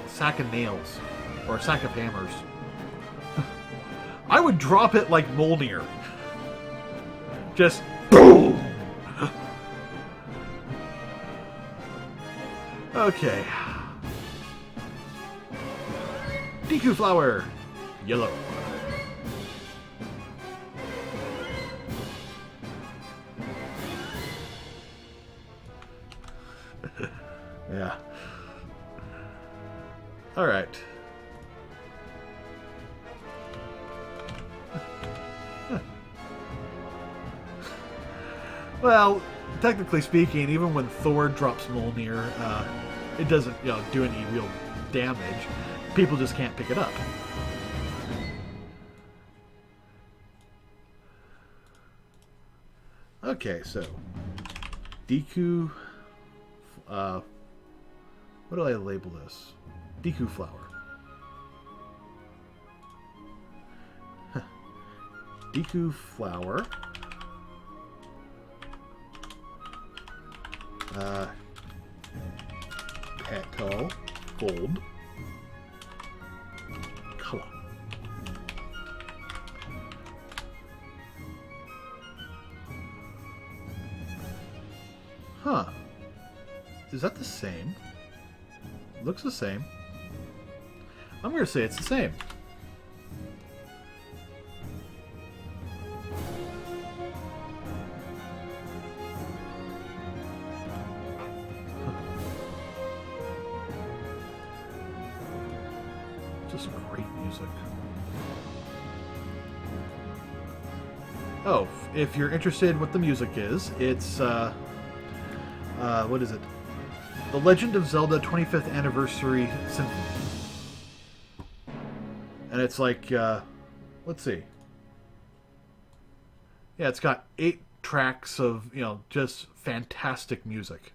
sack of nails or a sack of hammers. I would drop it like Mjolnir. Just boom. Okay. Deku flower, yellow. Yeah. All right. Well, technically speaking, even when Thor drops Mjolnir, it doesn't, you know, do any real damage. People just can't pick it up. Okay, so Deku. What do I label this? Deku flower. Deku flower. Petal gold color. Huh. Is that the same? Looks the same. I'm going to say it's the same. Just great music. Oh, if you're interested in what the music is, it's, what is it? The Legend of Zelda 25th Anniversary Symphony. And it's like, let's see. Yeah, it's got 8 tracks of, you know, just fantastic music.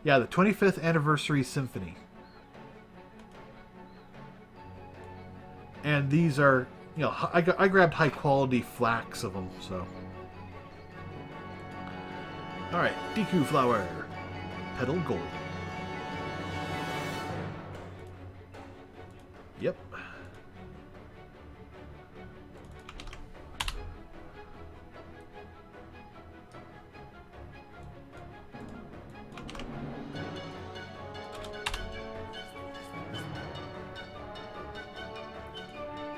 Yeah, the 25th Anniversary Symphony. And these are, you know, I grabbed high quality flax of them, so. Alright, Deku Flower. Petal Gold. Yep.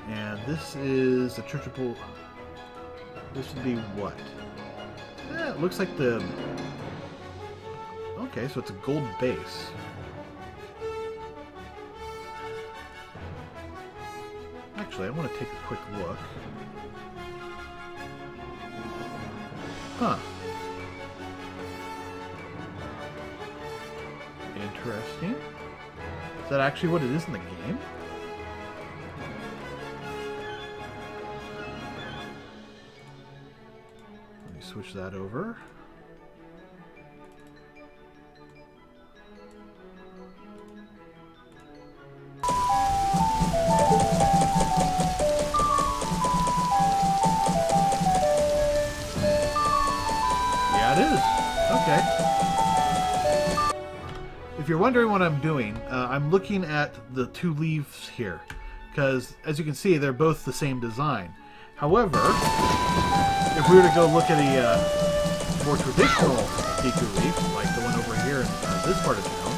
And this is a triple. This would be what? It looks like the... Okay, so it's a gold base. Actually, I want to take a quick look. Huh. Interesting. Is that actually what it is in the game? Let me switch that over. If you're wondering what I'm doing, I'm looking at the 2 leaves here, because as you can see, they're both the same design. However, if we were to go look at a more traditional Deku leaf, like the one over here in this part of town,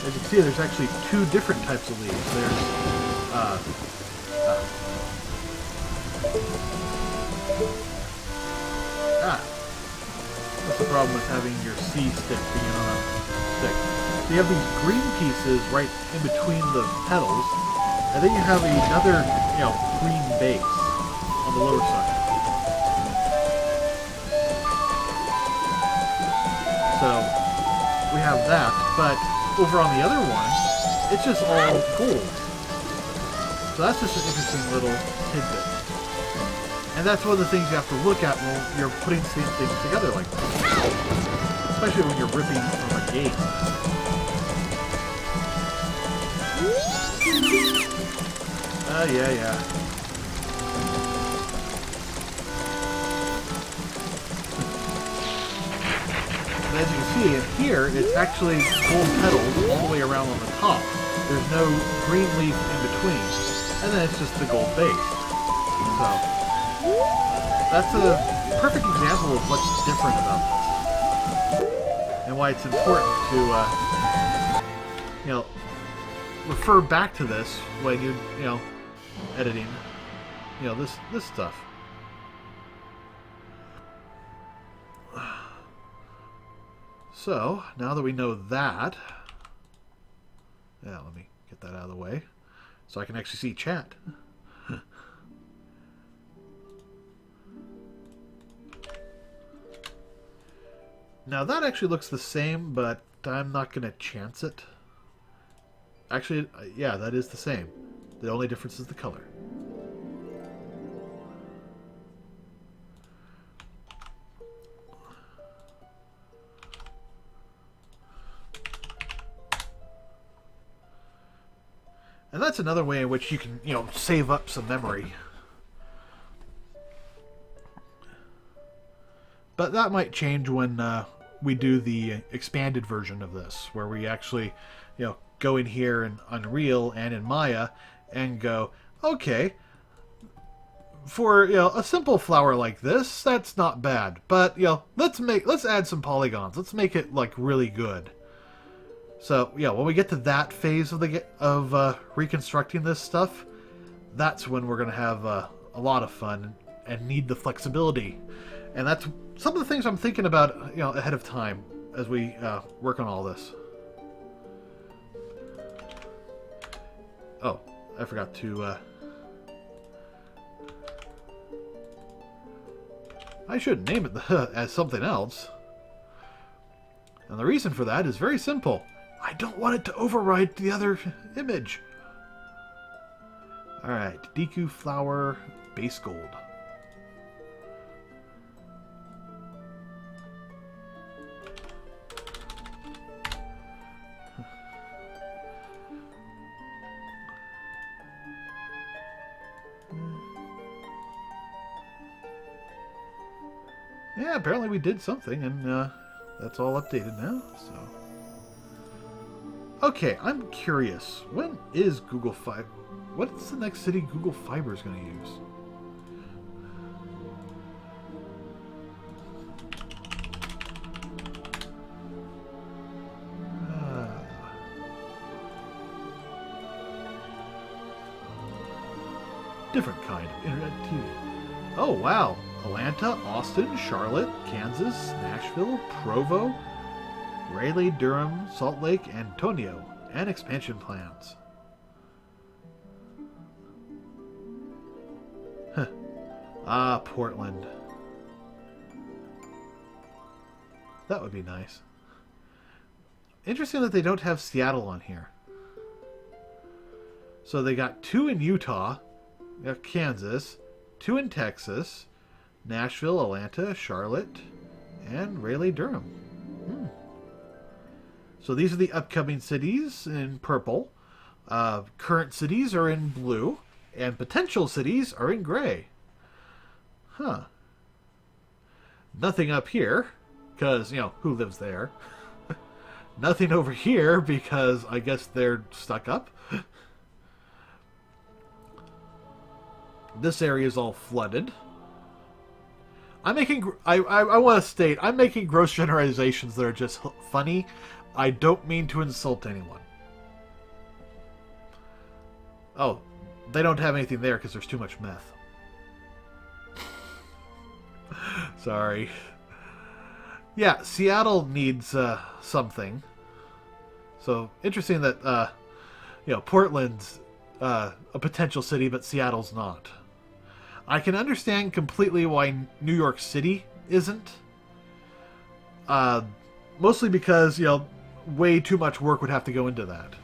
as you can see, there's actually 2 different types of leaves. There's that's the problem with having your C stick being on a stick. So you have these green pieces right in between the petals, and then you have another, you know, green base on the lower side. So we have that, but over on the other one, it's just all gold. So that's just an interesting little tidbit. And that's one of the things you have to look at when you're putting these things together like that. Especially when you're ripping from a game. Yeah. And as you can see, in here, it's actually gold petals all the way around on the top. There's no green leaf in between. And then it's just the gold base. So, that's a perfect example of what's different about this. And why it's important to, you know, refer back to this when you're, you know, editing, you know, this stuff. So, now that we know that, yeah, let me get that out of the way so I can actually see chat. Now that actually looks the same, but I'm not going to chance it. Actually, yeah, that is the same. The only difference is the color. And that's another way in which you can, you know, save up some memory. But that might change when we do the expanded version of this, where we actually, go in here in Unreal and in Maya and go, okay, for a simple flower like this, that's not bad. But let's add some polygons. Let's make it like really good. So when we get to that phase of reconstructing this stuff, that's when we're gonna have a lot of fun and need the flexibility. And that's some of the things I'm thinking about ahead of time as we work on all this. Oh, I forgot to. I should name it as something else. And the reason for that is very simple. I don't want it to overwrite the other image. Alright, Deku Flower Base Gold. Yeah, apparently we did something, and that's all updated now, so... Okay, I'm curious. When is Google Fiber... What's the next city Google Fiber is going to use? Different kind of internet TV. Oh, wow. Atlanta, Austin, Charlotte, Kansas, Nashville, Provo, Raleigh, Durham, Salt Lake, Antonio, and expansion plans. Huh. Ah, Portland. That would be nice. Interesting that they don't have Seattle on here. So they got 2 in Utah, Kansas, 2 in Texas, Nashville, Atlanta, Charlotte, and Raleigh, Durham. So these are the upcoming cities in purple. Current cities are in blue. And potential cities are in gray. Huh. Nothing up here, because, who lives there? Nothing over here, because I guess they're stuck up. This area is all flooded. I want to state, I'm making gross generalizations that are just funny. I don't mean to insult anyone. Oh, they don't have anything there because there's too much meth. Sorry. Yeah, Seattle needs something. So, interesting that, Portland's a potential city, but Seattle's not. I can understand completely why New York City isn't. Mostly because, way too much work would have to go into that.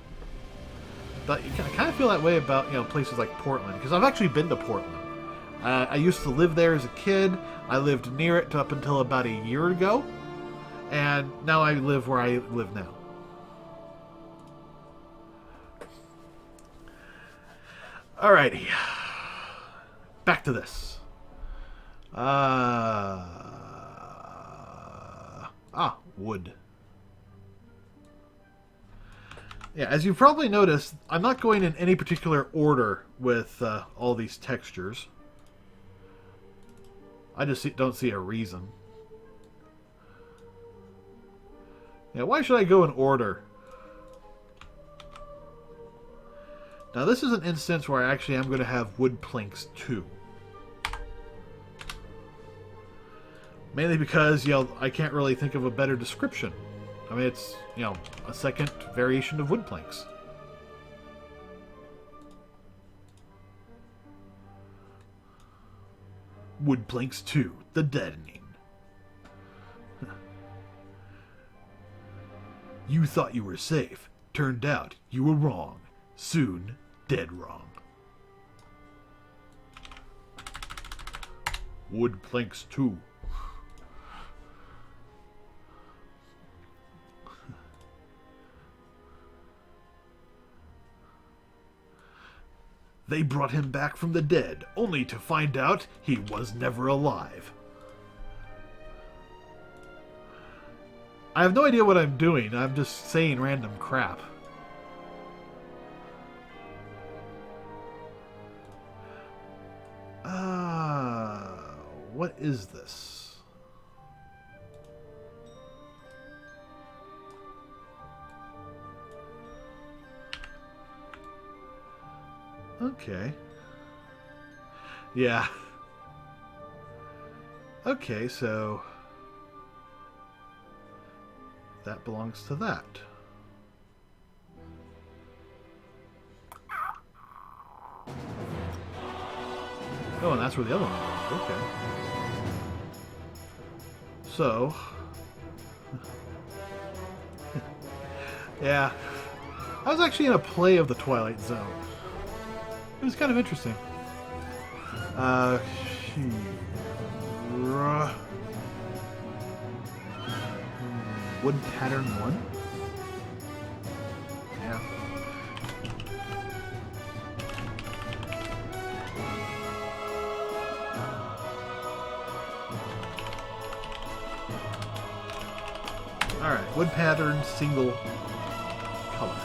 But you kind of feel that way about, places like Portland. Because I've actually been to Portland. I used to live there as a kid. I lived near it up until about a year ago. And now I live where I live now. Alrighty. Back to this. Wood. Yeah, as you've probably noticed, I'm not going in any particular order with all these textures. I just don't see a reason. Yeah, why should I go in order? Now this is an instance where I actually am going to have wood planks too. Mainly because, I can't really think of a better description. I mean, it's, a second variation of wood planks. Wood planks 2, the deadening. You thought you were safe. Turned out you were wrong. Soon, dead wrong. Wood planks 2. They brought him back from the dead, only to find out he was never alive. I have no idea what I'm doing. I'm just saying random crap. What is this? Okay. Yeah. Okay, so that belongs to that. Oh, and that's where the other one goes. Okay. So, yeah, I was actually in a play of the Twilight Zone. It was kind of interesting. Wood pattern 1? Yeah. Alright, wood pattern, single color.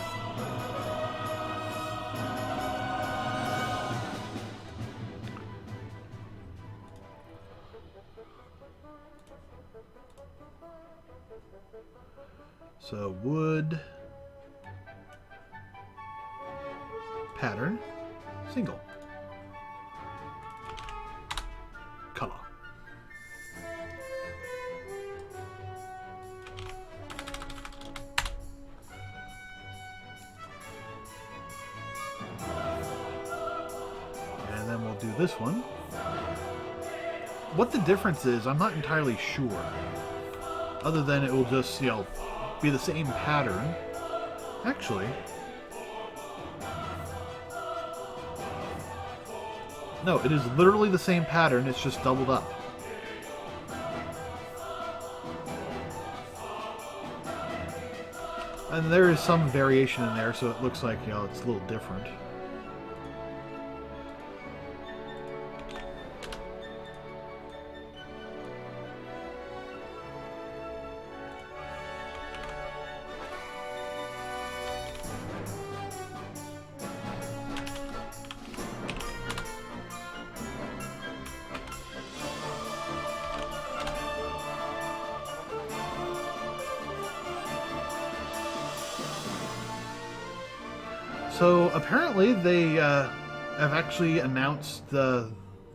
So wood pattern, single color. And then we'll do this one. What the difference is, I'm not entirely sure. Other than it will just, you know, be the same pattern. Actually, no, it is literally the same pattern, it's just doubled up. And there is some variation in there, so it looks like, you know, it's a little different. So apparently they have actually announced the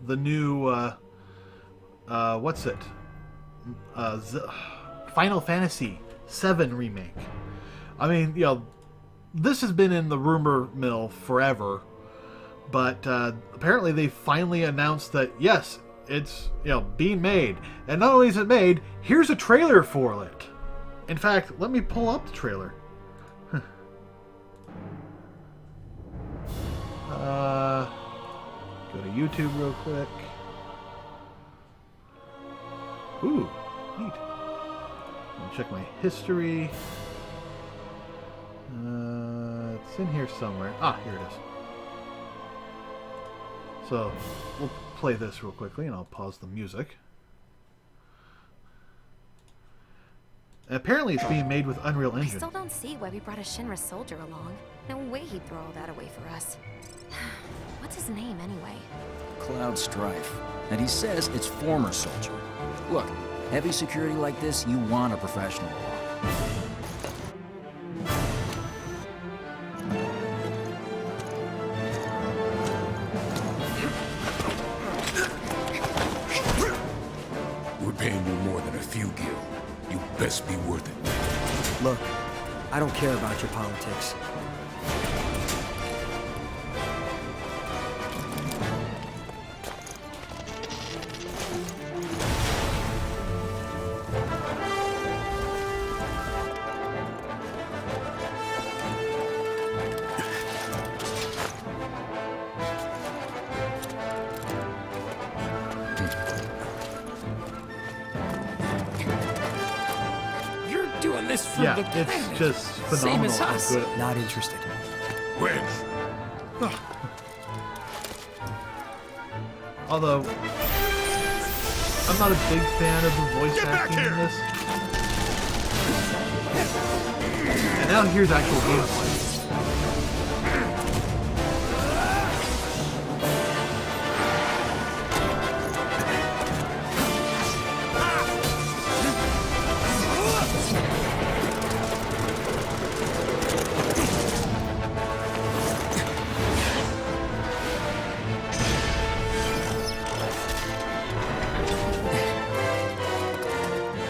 new what's it? Final Fantasy VII remake. I mean, you know, this has been in the rumor mill forever, but apparently they finally announced that yes, it's, you know, being made, and not only is it made, here's a trailer for it. In fact, let me pull up the trailer. Go to YouTube real quick. Ooh, neat. I'll check my history. It's in here somewhere. Ah, here it is. So, we'll play this real quickly, and I'll pause the music. And apparently it's being made with Unreal Engine. I still don't see why we brought a Shinra soldier along. No way he'd throw all that away for us. What's his name, anyway? Cloud Strife. And he says it's former soldier. Look, heavy security like this, you want a professional. We're paying you more than a few gil. You best be worth it. Look, I don't care about your politics. Doing this for Yeah, the it's planet. just Same phenomenal as how us. good. Not interested. When? Although, I'm not a big fan of the voice acting in this. And now here's actual gameplay.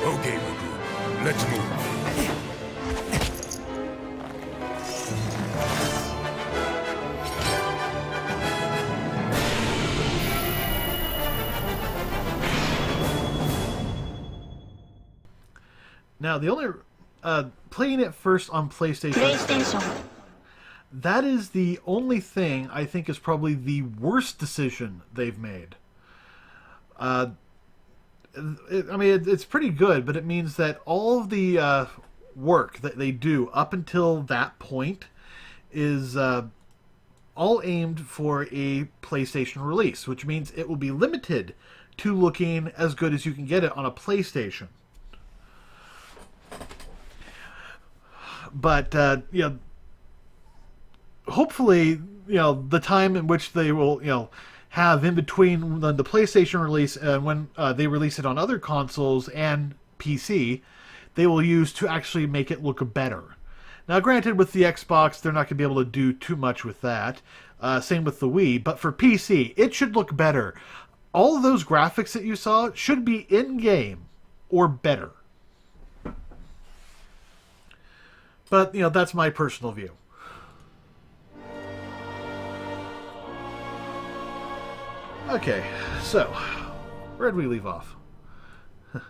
Okay, Magoo. Let's move. Now, the only playing it first on PlayStation, that is the only thing I think is probably the worst decision they've made. It's pretty good, but it means that all of the work that they do up until that point is all aimed for a PlayStation release, which means it will be limited to looking as good as you can get it on a PlayStation. But hopefully, the time in which they will, have in between the PlayStation release and when they release it on other consoles and PC, they will use to actually make it look better. Now, granted, with the Xbox, they're not going to be able to do too much with that. Same with the Wii. But for PC, it should look better. All of those graphics that you saw should be in-game or better. But, that's my personal view. Okay, so, where did we leave off? But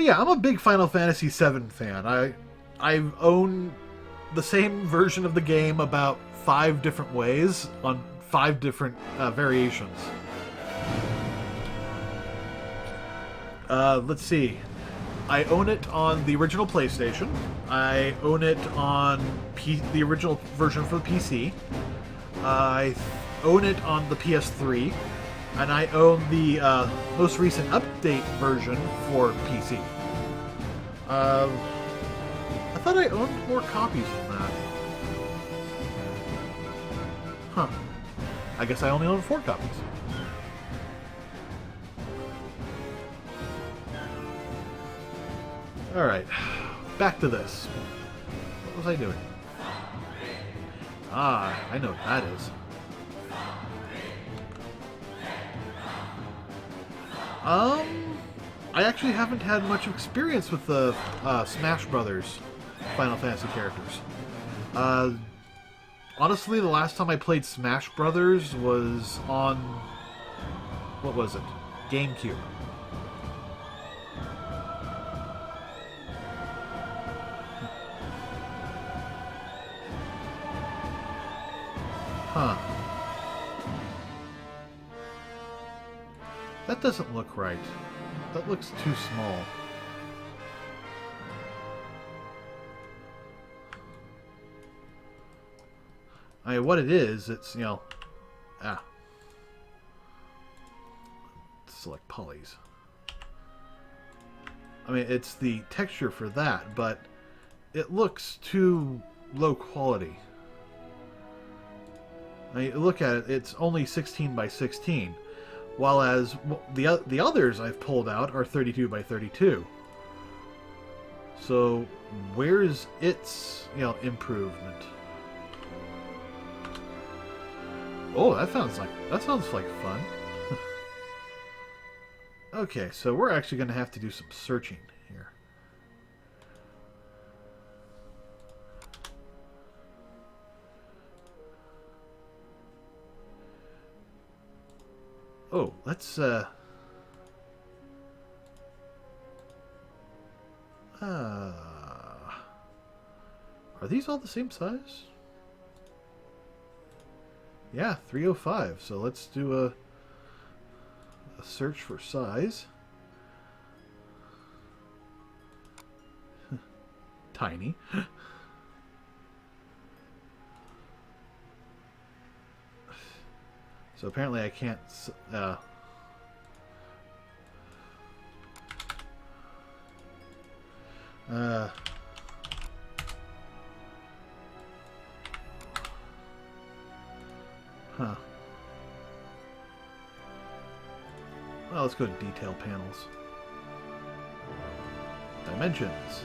yeah, I'm a big Final Fantasy VII fan. I've owned the same version of the game about 5 different ways on 5 different variations. Let's see. I own it on the original PlayStation. I own it on the original version for the PC. I own it on the PS3. And I own the most recent update version for PC. I thought I owned more copies than that. Huh. I guess I only own 4 copies. Alright, back to this. What was I doing? Ah, I know what that is. I actually haven't had much experience with the Smash Brothers Final Fantasy characters. Honestly, the last time I played Smash Brothers was on... what was it? GameCube. Huh. That doesn't look right. That looks too small. I mean, what it is, it's, select polys. I mean, it's the texture for that, but it looks too low quality. I mean, look at it, it's only 16 by 16. While as the others I've pulled out are 32 by 32. So where's its improvement? Oh, that sounds like fun. Okay, so we're actually going to have to do some searching here. Oh, let's, are these all the same size? Yeah, 305. So let's do a search for size. Tiny. So apparently I can't... huh? Well, let's go to detail panels. Dimensions.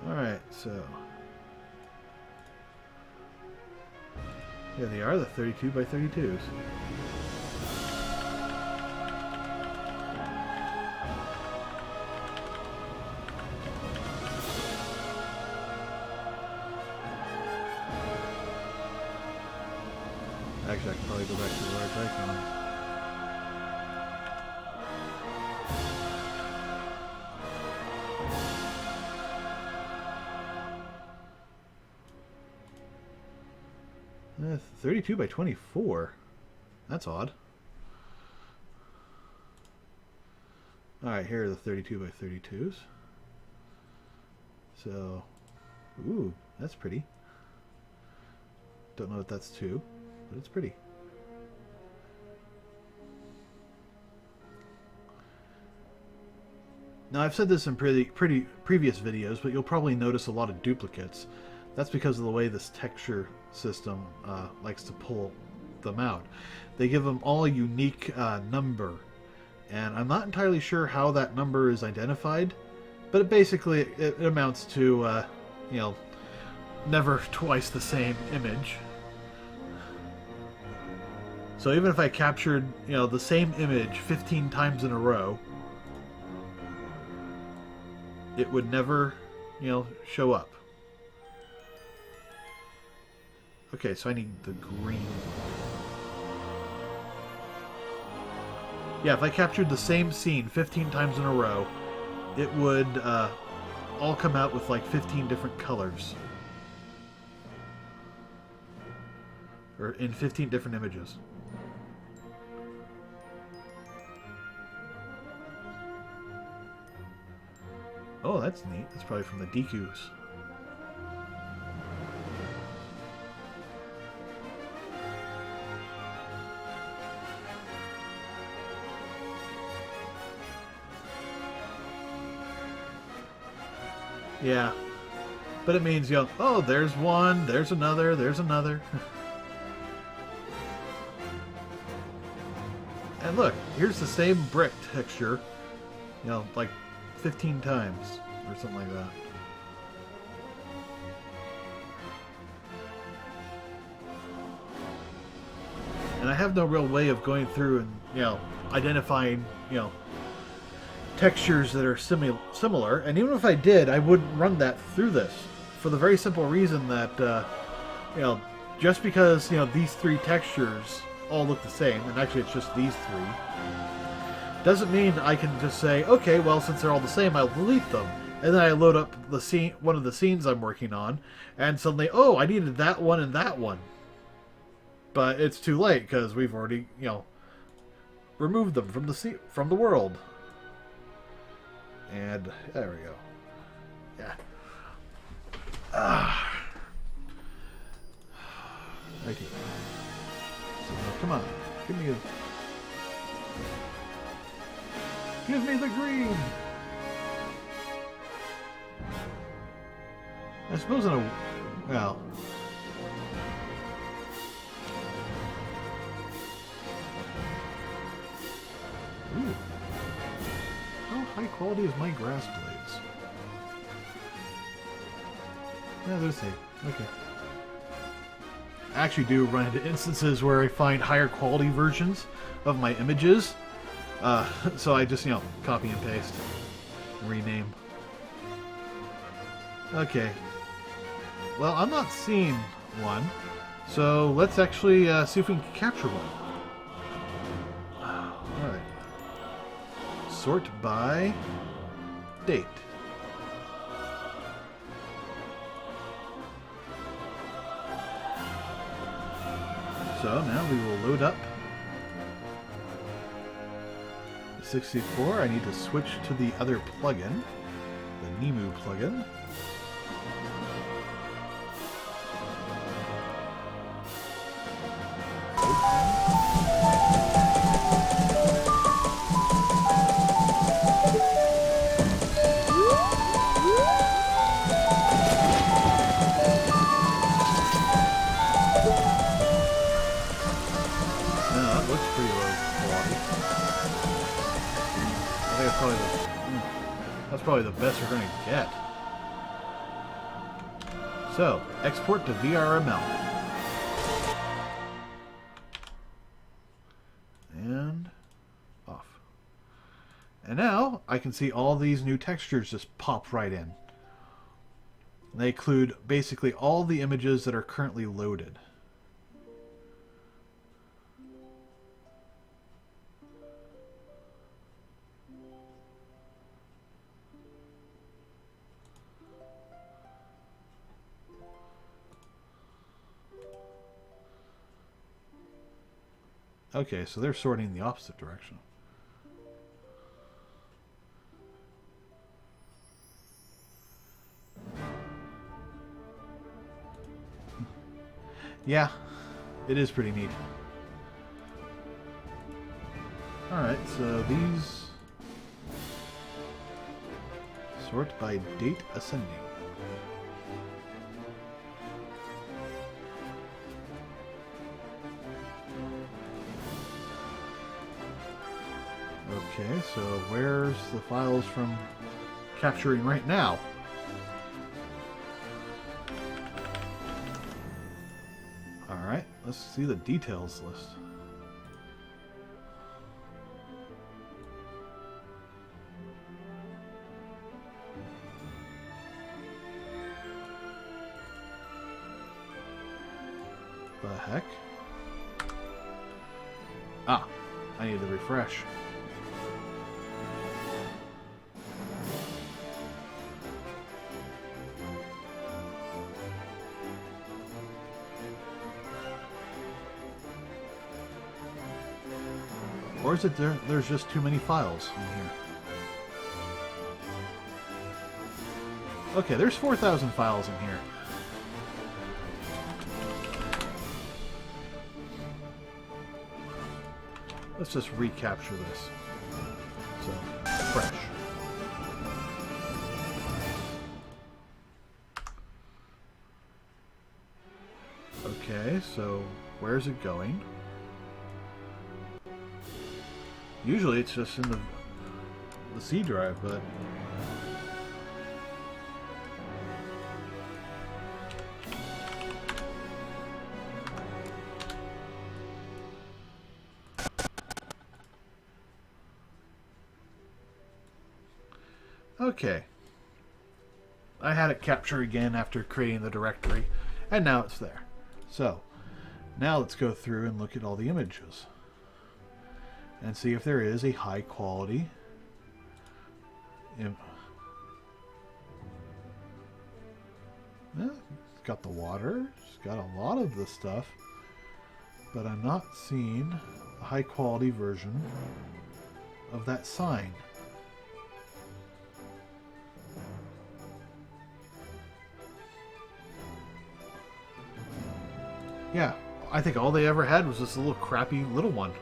Alright, so... yeah, they are the 32 by 32s. Actually, I can probably go back to the large icons. Uh, 32 by 24. That's odd. Alright, here are the 32 by 32s. So, ooh, that's pretty. Don't know if that's 2, but it's pretty. Now, I've said this in previous videos, but you'll probably notice a lot of duplicates. That's because of the way this texture system likes to pull them out. They give them all a unique number, and I'm not entirely sure how that number is identified, but it amounts to, you know, never twice the same image. So even if I captured, you know, the same image 15 times in a row, it would never, you know, show up. Okay, so I need the green. Yeah, if I captured the same scene 15 times in a row, it would all come out with like 15 different colors. Or in 15 different images. Oh, that's neat. That's probably from the DQs. Yeah. But it means, you know, oh, there's one, there's another, there's another. And look, here's the same brick texture, you know, like 15 times or something like that. And I have no real way of going through and, you know, identifying, you know, textures that are similar. And even if I did, I wouldn't run that through this for the very simple reason that, you know, just because, you know, these three textures all look the same, and actually it's just these three, doesn't mean I can just say, okay, well, since they're all the same, I'll delete them. And then I load up the scene, one of the scenes I'm working on, and suddenly, oh, I needed that one and that one. But it's too late because we've already, you know, removed them from the world. And there we go. Yeah. Okay. So, come on, give me the green. I suppose in a, well, ooh. How high quality is my grass blades? Yeah, they're the same. Okay. I actually do run into instances where I find higher quality versions of my images. So I just, you know, copy and paste. Rename. Okay. Well, I'm not seeing one. So let's actually see if we can capture one. Alright. Sort by date. So now we will load up the 64. I need to switch to the other plugin, the Nemu plugin. looks pretty low quality. I think that's probably the best we're going to get. So, export to VRML. And off. And now I can see all these new textures just pop right in. They include basically all the images that are currently loaded. Okay, so they're sorting in the opposite direction. Yeah, it is pretty neat. Alright, so these sort by date ascending. Okay, so where's the files from capturing right now? Alright, let's see the details list. The heck? Ah, I need to refresh. Or is it there's just too many files in here? Okay, there's 4,000 files in here. Let's just recapture this. So, fresh. Okay, so where's it going? Usually it's just in the C drive, but okay. I had it capture again after creating the directory, and now it's there. So, now let's go through and look at all the images and see if there is a high quality it's got the water, it's got a lot of the stuff, but I'm not seeing a high quality version of that sign. Yeah, I think all they ever had was this little crappy little one.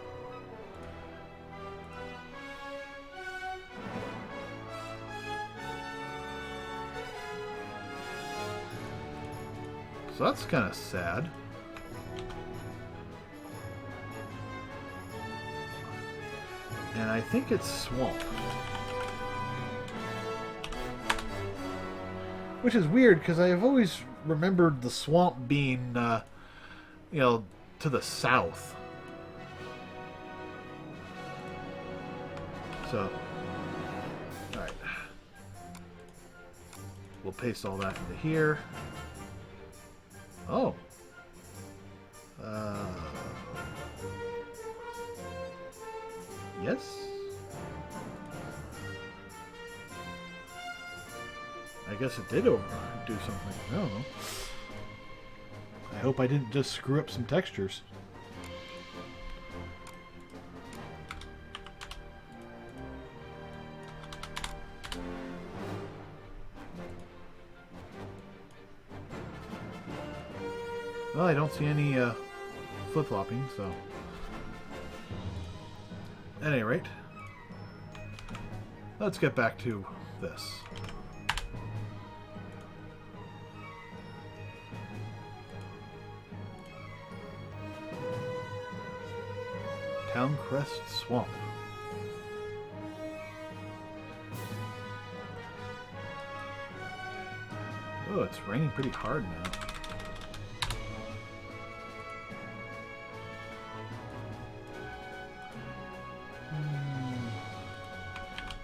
So that's kind of sad. And I think it's swamp. Which is weird, because I have always remembered the swamp being, you know, to the south. So, alright. We'll paste all that into here. Oh. Yes? I guess it did do something. I don't know. I hope I didn't just screw up some textures. Well, I don't see any flip-flopping, so... At any rate, let's get back to this. Town Crest Swamp. Oh, it's raining pretty hard now.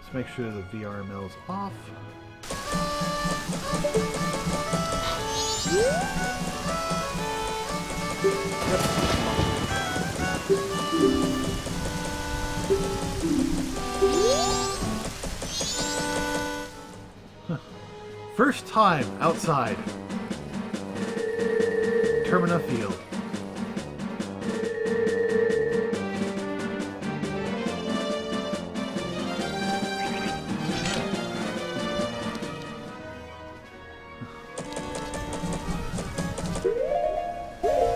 Let's make sure the VRML is off. First time outside. Termina Field.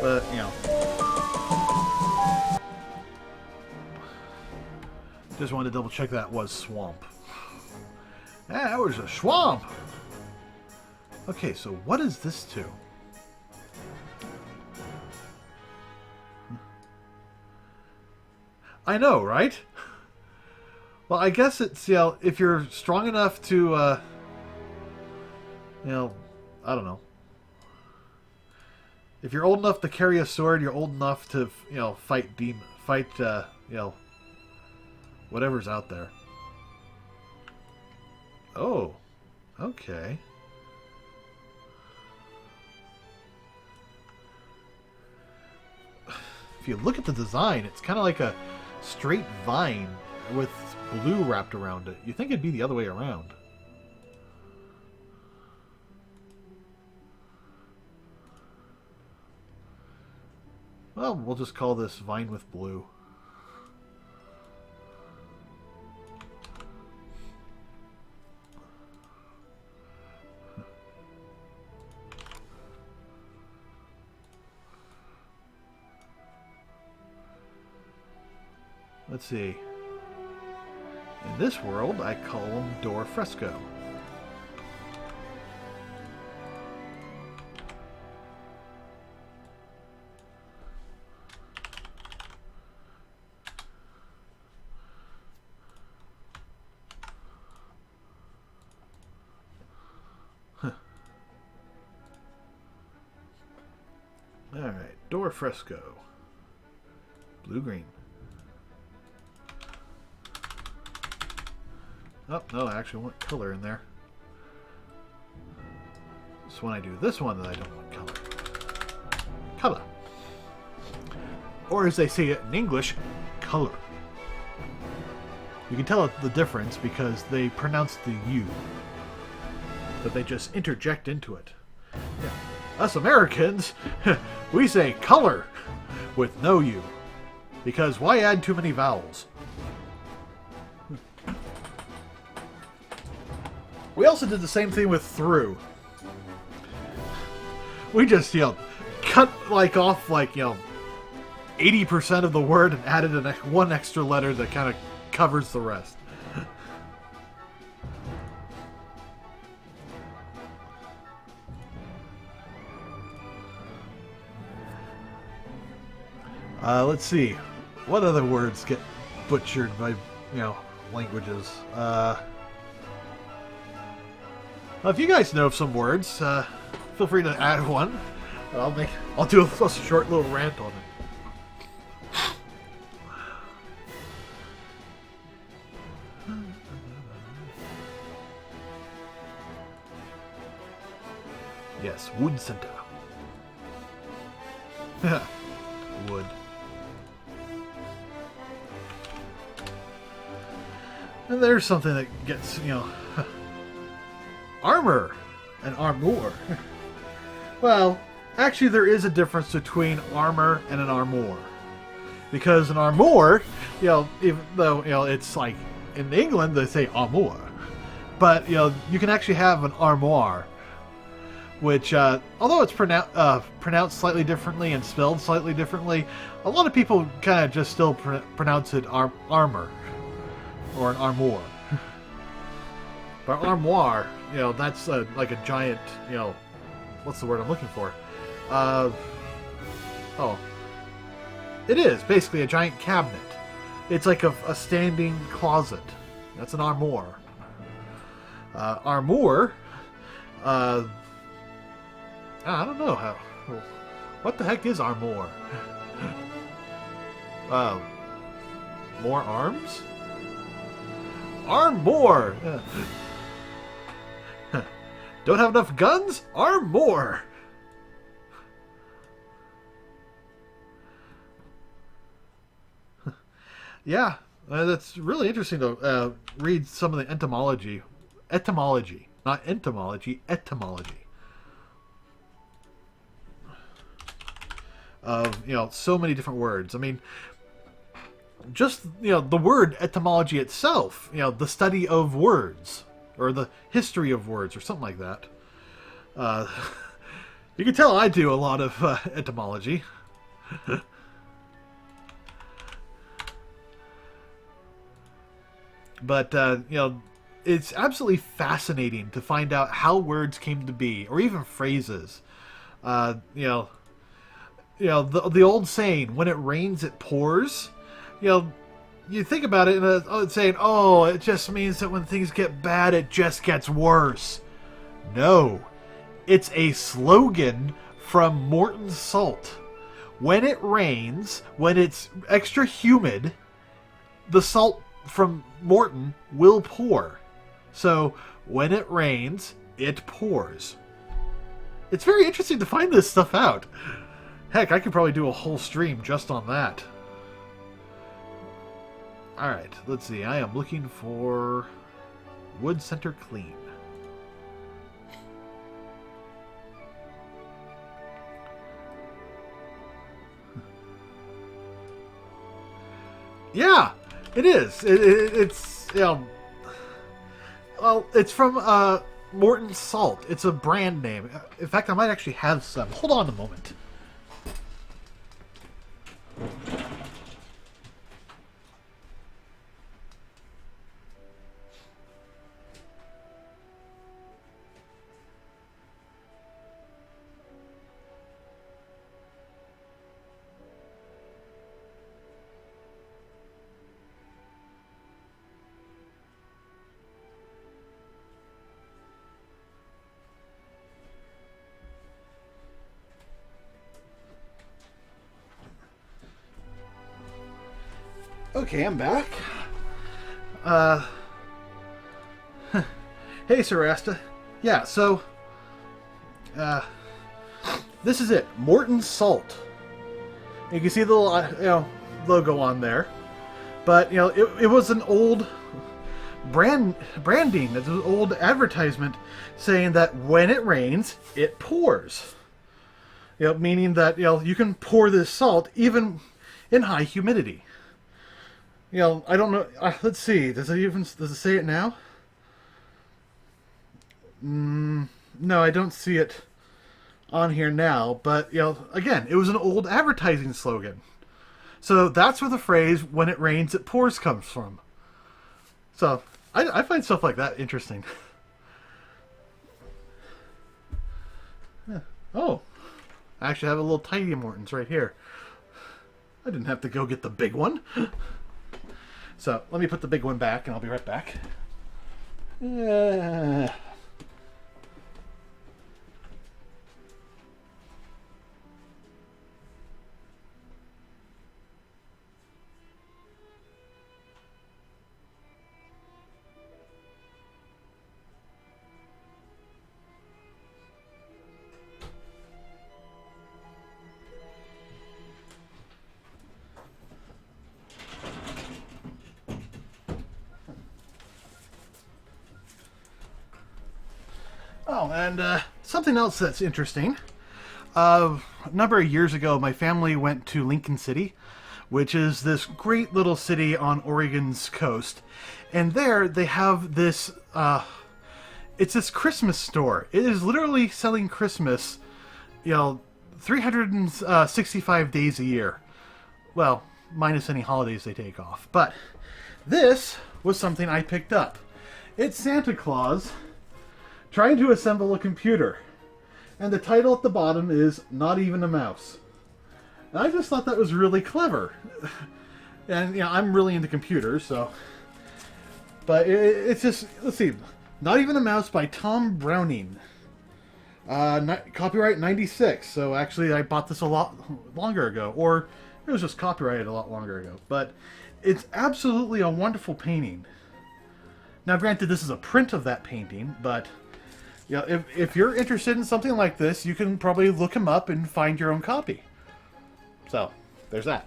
But, you know. Just wanted to double check that was swamp. Yeah, that was a swamp! Okay, so what is this to? I know, right? Well, I guess it's, you know, if you're strong enough to, you know, I don't know. If you're old enough to carry a sword, you're old enough to, you know, fight you know, whatever's out there. Oh, okay. If you look at the design, it's kind of like a straight vine with blue wrapped around it. You think it'd be the other way around. Well, we'll just call this vine with blue. Let's see. In this world, I call them door fresco. Alright, door fresco. Blue-green. Oh, no, I actually want color in there. It's when I do this one that I don't want color. Color. Or as they say it in English, color. You can tell the difference because they pronounce the U. But they just interject into it. Yeah. Us Americans, we say color with no U. Because why add too many vowels? We also did the same thing with through. We just, you know, cut like off like, you know, 80% of the word and added one extra letter that kind of covers the rest. Let's see. What other words get butchered by, you know, languages? If you guys know of some words, feel free to add one. I'll do a short little rant on it. Yes, wood center. Wood. And there's something that gets, you know, armor and armor. Well, actually there is a difference between armor and an armor. Because an armor, you know, even though, you know, it's like, in England they say armor. But, you know, you can actually have an armoire. Which, although it's pronounced slightly differently and spelled slightly differently, a lot of people kind of just still pronounce it armor. Or an armoire. But armoire, you know, that's like a giant, you know, what's the word I'm looking for? It is basically a giant cabinet. It's like a standing closet. That's an armoire. Armoire. I don't know how. What the heck is armoire? More arms? Arm more! Don't have enough guns? Arm more! Yeah, that's really interesting to read some of the etymology. Etymology. Not entomology, etymology. Of, so many different words. I mean, just, the word etymology itself, the study of words, or the history of words, or something like that. You can tell I do a lot of etymology. But, it's absolutely fascinating to find out how words came to be, or even phrases. The old saying, when it rains, it pours. You think about it, and it's saying, oh, it just means that when things get bad, it just gets worse. No. It's a slogan from Morton Salt. When it rains, when it's extra humid, the salt from Morton will pour. So, when it rains, it pours. It's very interesting to find this stuff out. Heck, I could probably do a whole stream just on that. Alright, let's see. I am looking for Wood Center Clean. Yeah, it is. It's, well, it's from Morton Salt. It's a brand name. In fact, I might actually have some. Hold on a moment. Okay, I'm back. Hey, Sarasta. Yeah, so, this is it. Morton Salt. You can see the little, logo on there. But, it was an old branding. It's an old advertisement saying that when it rains, it pours. Meaning that, you can pour this salt even in high humidity. I don't know. Let's see. Does it say it now? No, I don't see it on here now. But, again, it was an old advertising slogan. So that's where the phrase, when it rains, it pours, comes from. So, I find stuff like that interesting. Yeah. Oh. I actually have a little tiny Morton's right here. I didn't have to go get the big one. So, let me put the big one back, and I'll be right back. Oh, and something else that's interesting. A number of years ago, my family went to Lincoln City, which is this great little city on Oregon's coast. And there they have this, it's this Christmas store. It is literally selling Christmas, 365 days a year. Well, minus any holidays they take off. But this was something I picked up. It's Santa Claus trying to assemble a computer. And the title at the bottom is Not Even a Mouse. And I just thought that was really clever. And, you know, I'm really into computers, so... But it's just... Let's see. Not Even a Mouse by Tom Browning. Copyright 96. So actually I bought this a lot longer ago. Or it was just copyrighted a lot longer ago. But it's absolutely a wonderful painting. Now granted, this is a print of that painting, but... You know, if you're interested in something like this, you can probably look him up and find your own copy. So, there's that.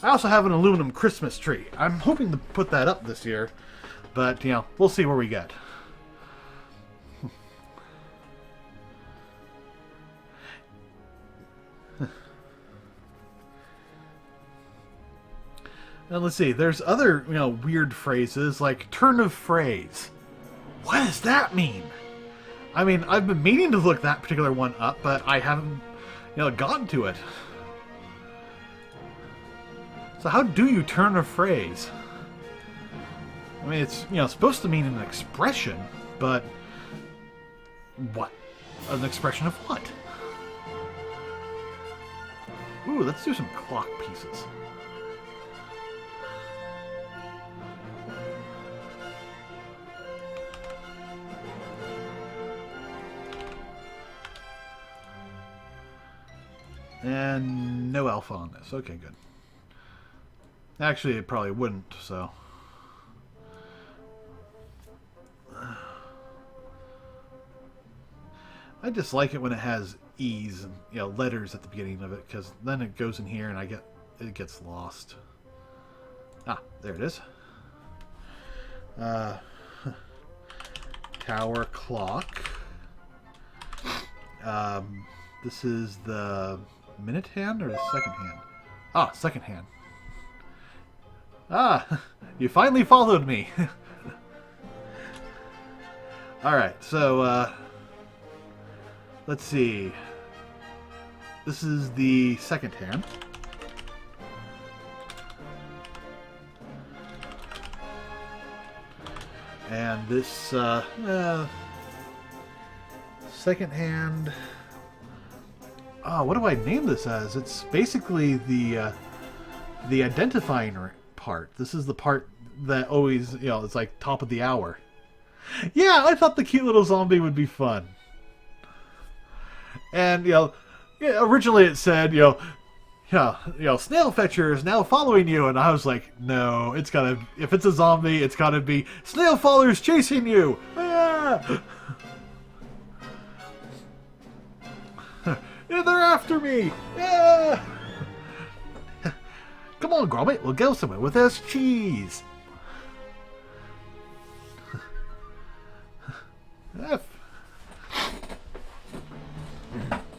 I also have an aluminum Christmas tree. I'm hoping to put that up this year, but, you know, we'll see where we get. And let's see, there's other, you know, weird phrases like turn of phrase. What does that mean? I mean, I've been meaning to look that particular one up, but I haven't, you know, gotten to it. So how do you turn a phrase? I mean, it's, you know, supposed to mean an expression, but what? An expression of what? Ooh, let's do some clock pieces. And no alpha on this. Okay, good. Actually, it probably wouldn't, so... I just like it when it has E's and, you know, letters at the beginning of it, because then it goes in here and it gets lost. Ah, there it is. Tower clock. This is the minute hand or the second hand? Ah, second hand. Ah, you finally followed me. Alright, so, let's see. This is the second hand. And this, second hand... Oh, what do I name this as? It's basically the identifying part. This is the part that always, you know, it's like top of the hour. Yeah, I thought the cute little zombie would be fun. And, you know, yeah, originally it said, Snail Fetcher is now following you. And I was like, no, it's gotta, if it's a zombie, it's gotta be Snail Faller's chasing you. Ah! Yeah, they're after me! Yeah! Come on, Gromit, we'll go somewhere with this cheese!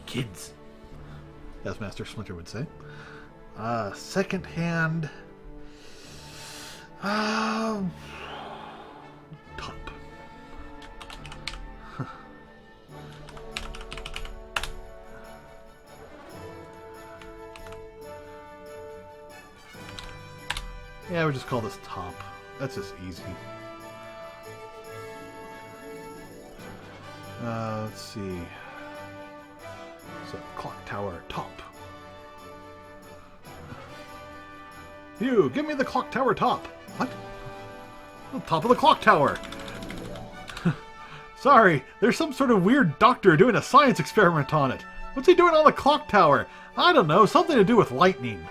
Kids. As Master Splinter would say. Second hand... top. Yeah, we'll just call this top. That's just easy. Let's see. So, clock tower top. You, give me the clock tower top. What? The top of the clock tower. Sorry, there's some sort of weird doctor doing a science experiment on it. What's he doing on the clock tower? I don't know, something to do with lightning.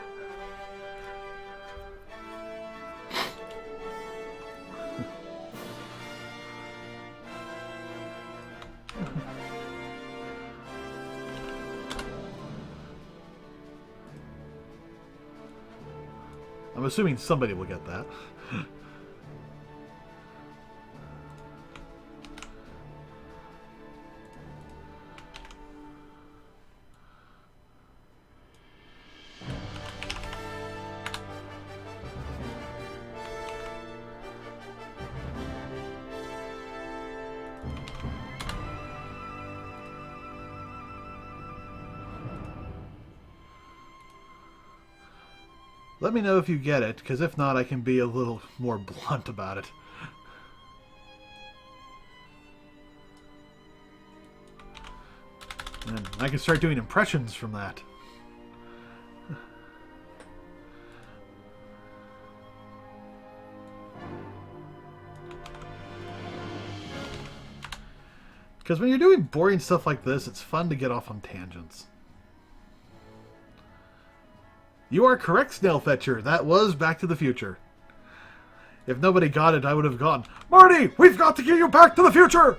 I'm assuming somebody will get that. Let me know if you get it, because if not, I can be a little more blunt about it. And I can start doing impressions from that. Because when you're doing boring stuff like this, it's fun to get off on tangents. You are correct, Snailfetcher. That was Back to the Future. If nobody got it, I would have gone, Marty, we've got to get you back to the future!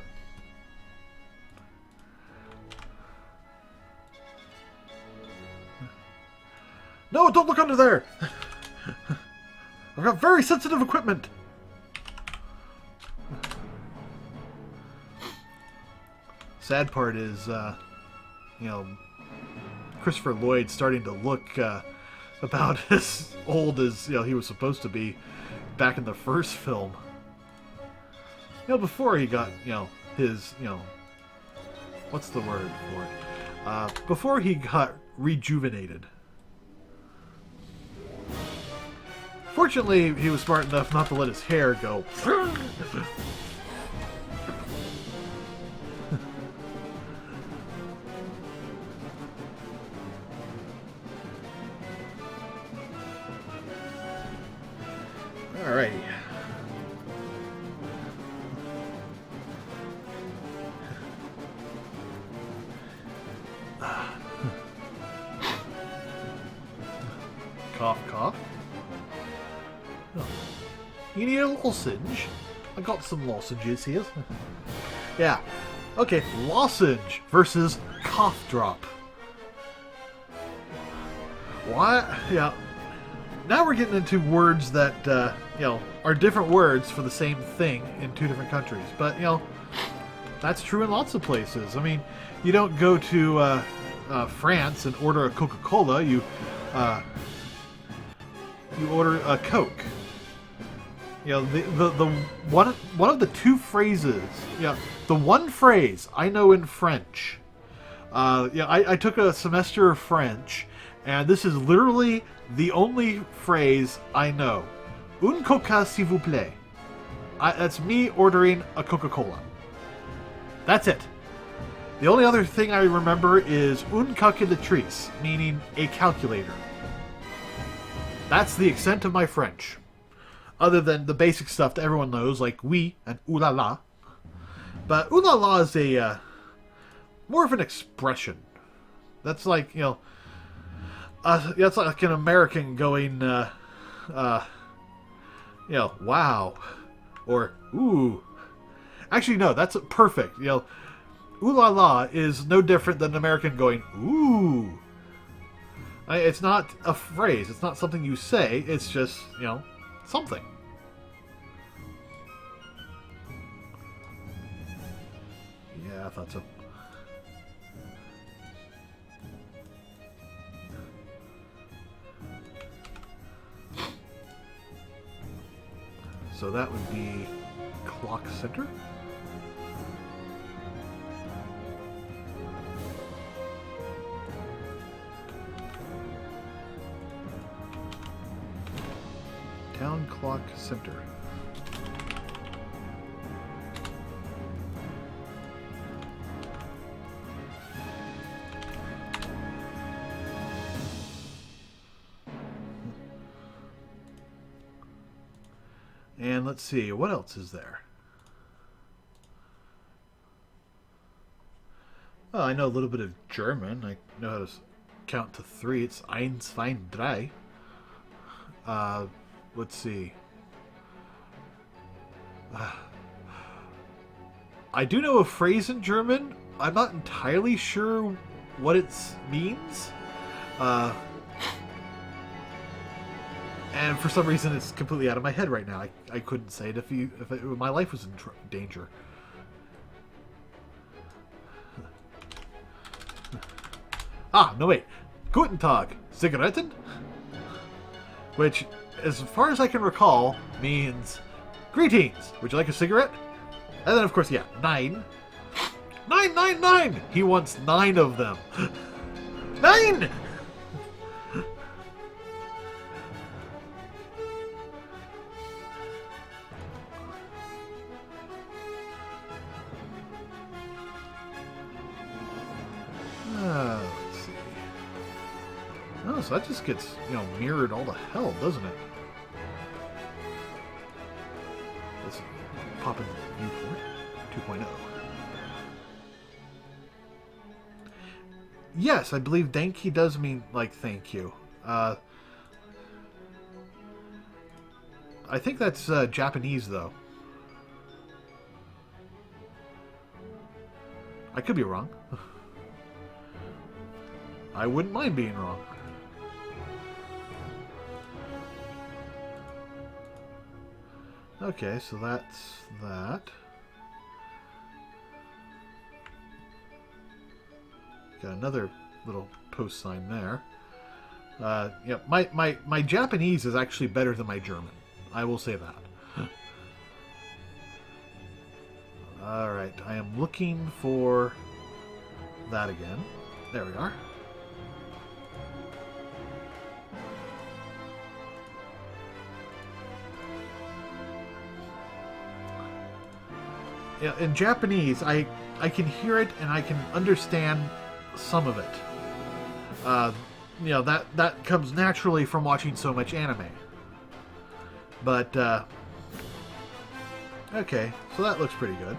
No, don't look under there! I've got very sensitive equipment! Sad part is, you know, Christopher Lloyd starting to look about as old as, you know, he was supposed to be back in the first film. You know, before he got, you know, his, you know, what's the word for it? Before he got rejuvenated. Fortunately, he was smart enough not to let his hair go. Alrighty. Cough, cough. Oh. You need a lozenge? I got some lozenges here. Yeah. Okay, lozenge versus cough drop. What? Yeah. Now we're getting into words that, you know, are different words for the same thing in two different countries. But, you know, that's true in lots of places. I mean, you don't go to France and order a Coca-Cola. You order a Coke. You know, the one of the two phrases. Yeah, the one phrase I know in French. Yeah, I took a semester of French, and this is literally the only phrase I know. Un coca, s'il vous plaît. That's me ordering a Coca-Cola. That's it. The only other thing I remember is une calculatrice, meaning a calculator. That's the extent of my French. Other than the basic stuff that everyone knows, like oui and ooh la la. But ooh la la is a more of an expression. That's like, you know, that's like an American going, you know, wow, or ooh. Actually, no, that's perfect. You know, ooh la la is no different than an American going ooh. It's not a phrase. It's not something you say. It's just, you know, something. Yeah, I thought so. So that would be clock center. Town clock center. And let's see, what else is there? Well, I know a little bit of German. I know how to count to 3. It's eins, zwei, drei. Let's see. I do know a phrase in German. I'm not entirely sure what it means. And for some reason, it's completely out of my head right now. I couldn't say it if my life was in danger. Ah, no wait. Guten Tag, Zigaretten? Which, as far as I can recall, means greetings. Would you like a cigarette? And then, of course, yeah, 9. 999! He wants 9 of them. 9! so that just gets, mirrored all to hell, doesn't it? Let's pop in the viewport 2.0. Yes, I believe Denki does mean, like, thank you. I think that's Japanese, though. I could be wrong. I wouldn't mind being wrong. Okay, so that's that. Got another little post sign there. Yeah, my Japanese is actually better than my German. I will say that. Alright, I am looking for that again. There we are. Yeah, in Japanese, I can hear it and I can understand some of it. That comes naturally from watching so much anime. But, okay, so that looks pretty good.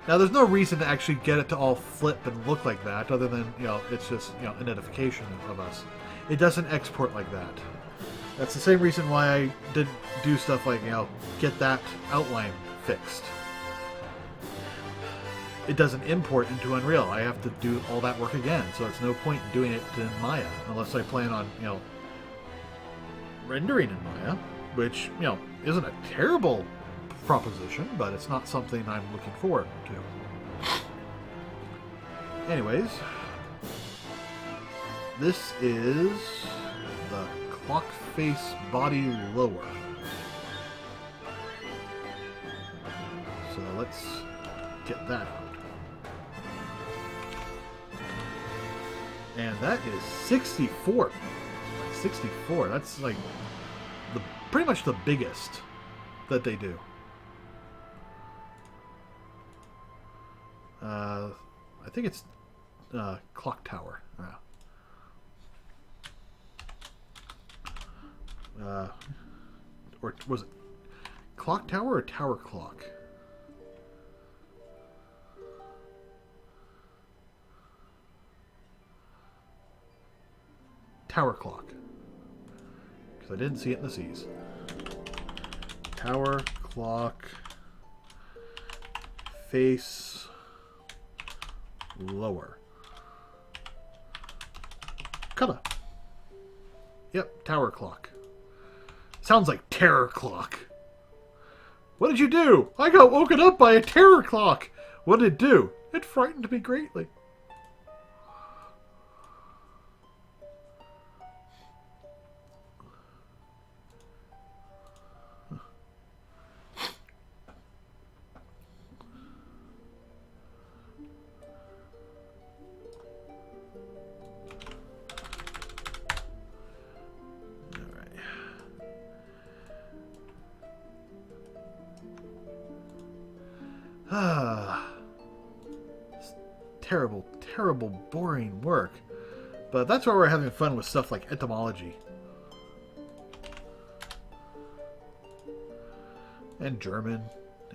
Now, there's no reason to actually get it to all flip and look like that, other than, it's just, a notification of us. It doesn't export like that. That's the same reason why I did do stuff like, get that outline fixed. It doesn't import into Unreal. I have to do all that work again, so it's no point in doing it in Maya, unless I plan on, rendering in Maya, which, isn't a terrible proposition, but it's not something I'm looking forward to. Anyways, this is the clock face body lower. So let's get that out. And that is 64. 64. That's like pretty much the biggest that they do. I think it's Clock Tower. Or was it Clock Tower or Tower Clock? Tower Clock. Because I didn't see it in the seas. Tower Clock. Face lower. Kinda. Yep, Tower Clock. Sounds like Terror Clock. What did you do? I got woken up by a terror clock. What did it do? It frightened me greatly. Terrible, terrible, boring work. But that's why we're having fun with stuff like etymology. And German.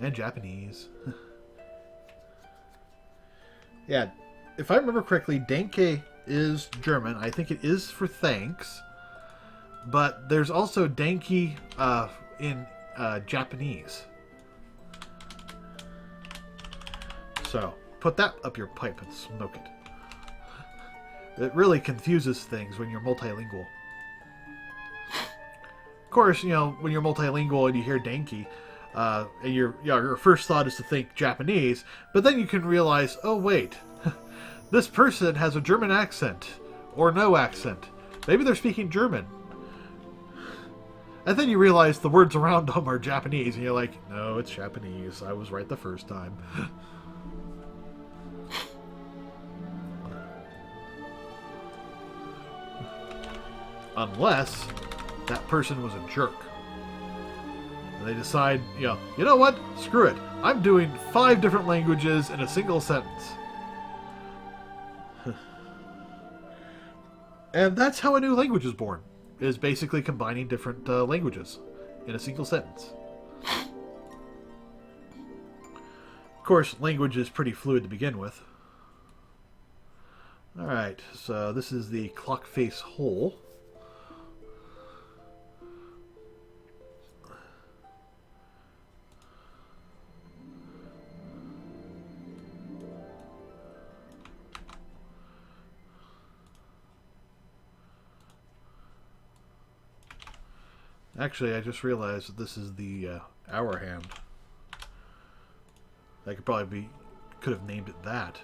And Japanese. Yeah, if I remember correctly, Denke is German. I think it is for thanks. But there's also Denki in Japanese. So, put that up your pipe and smoke it. It really confuses things when you're multilingual. Of course, when you're multilingual and you hear Denki, and your first thought is to think Japanese, but then you can realize, oh wait, this person has a German accent, or no accent. Maybe they're speaking German. And then you realize the words around them are Japanese, and you're like, no, it's Japanese. I was right the first time. Unless that person was a jerk. And they decide, you know what? Screw it. I'm doing 5 different languages in a single sentence. And that's how a new language is born, is basically combining different languages in a single sentence. Of course, language is pretty fluid to begin with. Alright, so this is the clock face hole. Actually, I just realized that this is the hour hand. I could have named it that.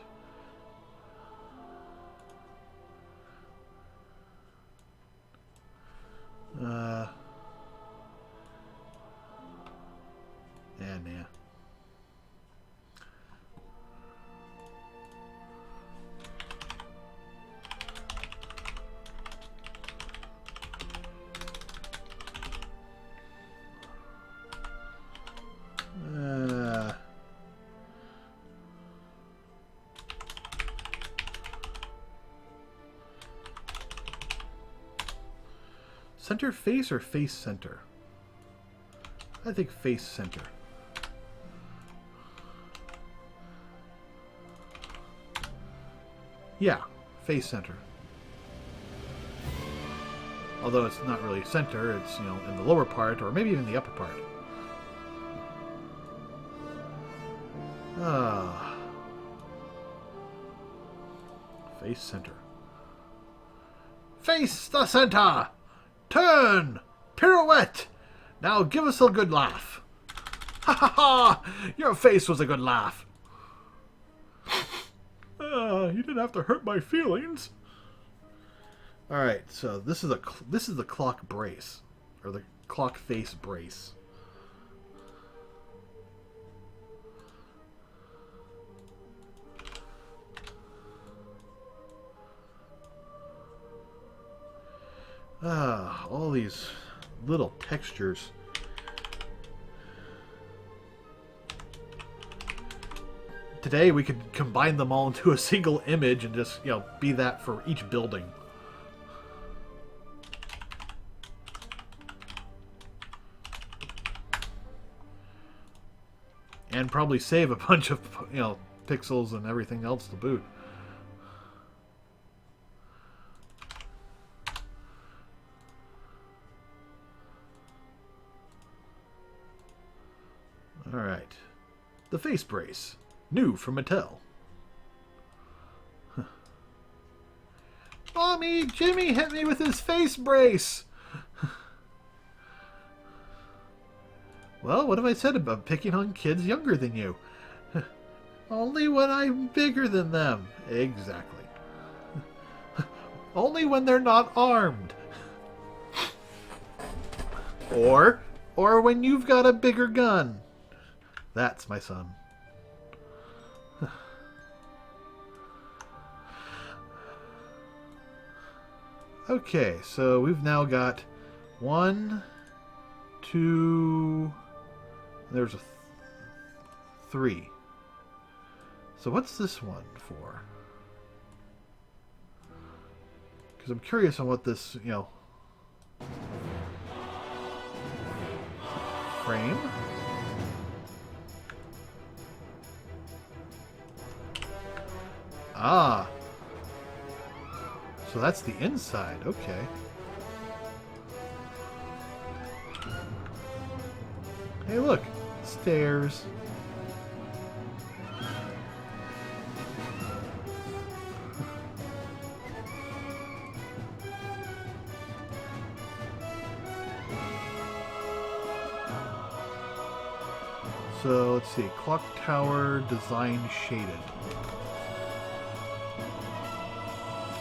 And yeah. Center face or face center? I think face center. Yeah, face center. Although it's not really center, it's, you know, in the lower part or maybe even the upper part. Face center. Face the center! Turn! Pirouette! Now give us a good laugh. Ha ha ha! Your face was a good laugh. You didn't have to hurt my feelings. Alright, so this is the clock brace. Or the clock face brace. All these little textures. Today we could combine them all into a single image and just, you know, be that for each building. And probably save a bunch of, you know, pixels and everything else to boot. Alright. The face brace. New from Mattel. Mommy, Jimmy hit me with his face brace! Well, what have I said about picking on kids younger than you? Only when I'm bigger than them. Exactly. Only when they're not armed. Or when you've got a bigger gun. That's my son. Okay, so we've now got 1, 2... There's a 3. So what's this one for? Because I'm curious on what this, you know... Frame? Ah. So that's the inside. Okay. Hey, look. Stairs. So, let's see. Clock tower design shaded.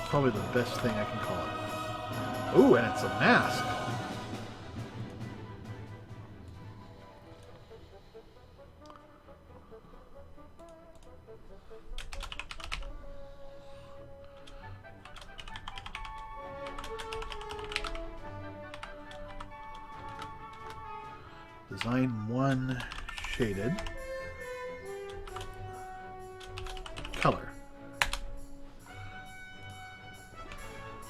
Probably the best thing I can call it. Ooh, and it's a mask. Design 1 shaded. Color.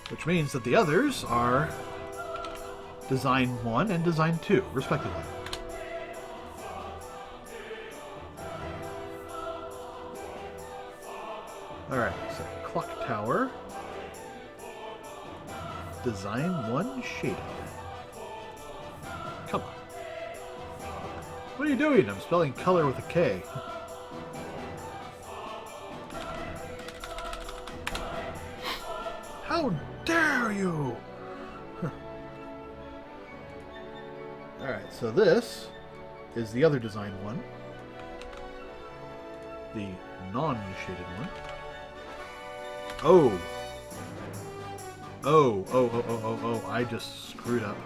Which means that the others are Design 1 and Design 2, respectively. Alright, so Clock Tower. Design 1 shaded. Come on. What are you doing? I'm spelling color with a K. How dare you! Alright, so this is the other Design 1. The non-shaded one. Oh! Oh, I just screwed up.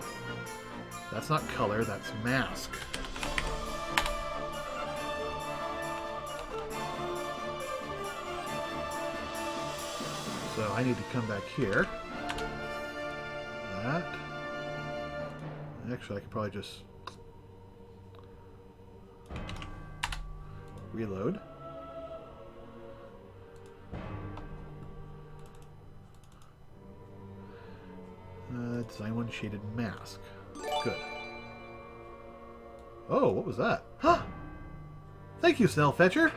That's not color, that's mask. So I need to come back here. That. Actually, I could probably just reload. Design 1 shaded mask. Good. Oh, what was that? Huh! Thank you, Snail Fetcher.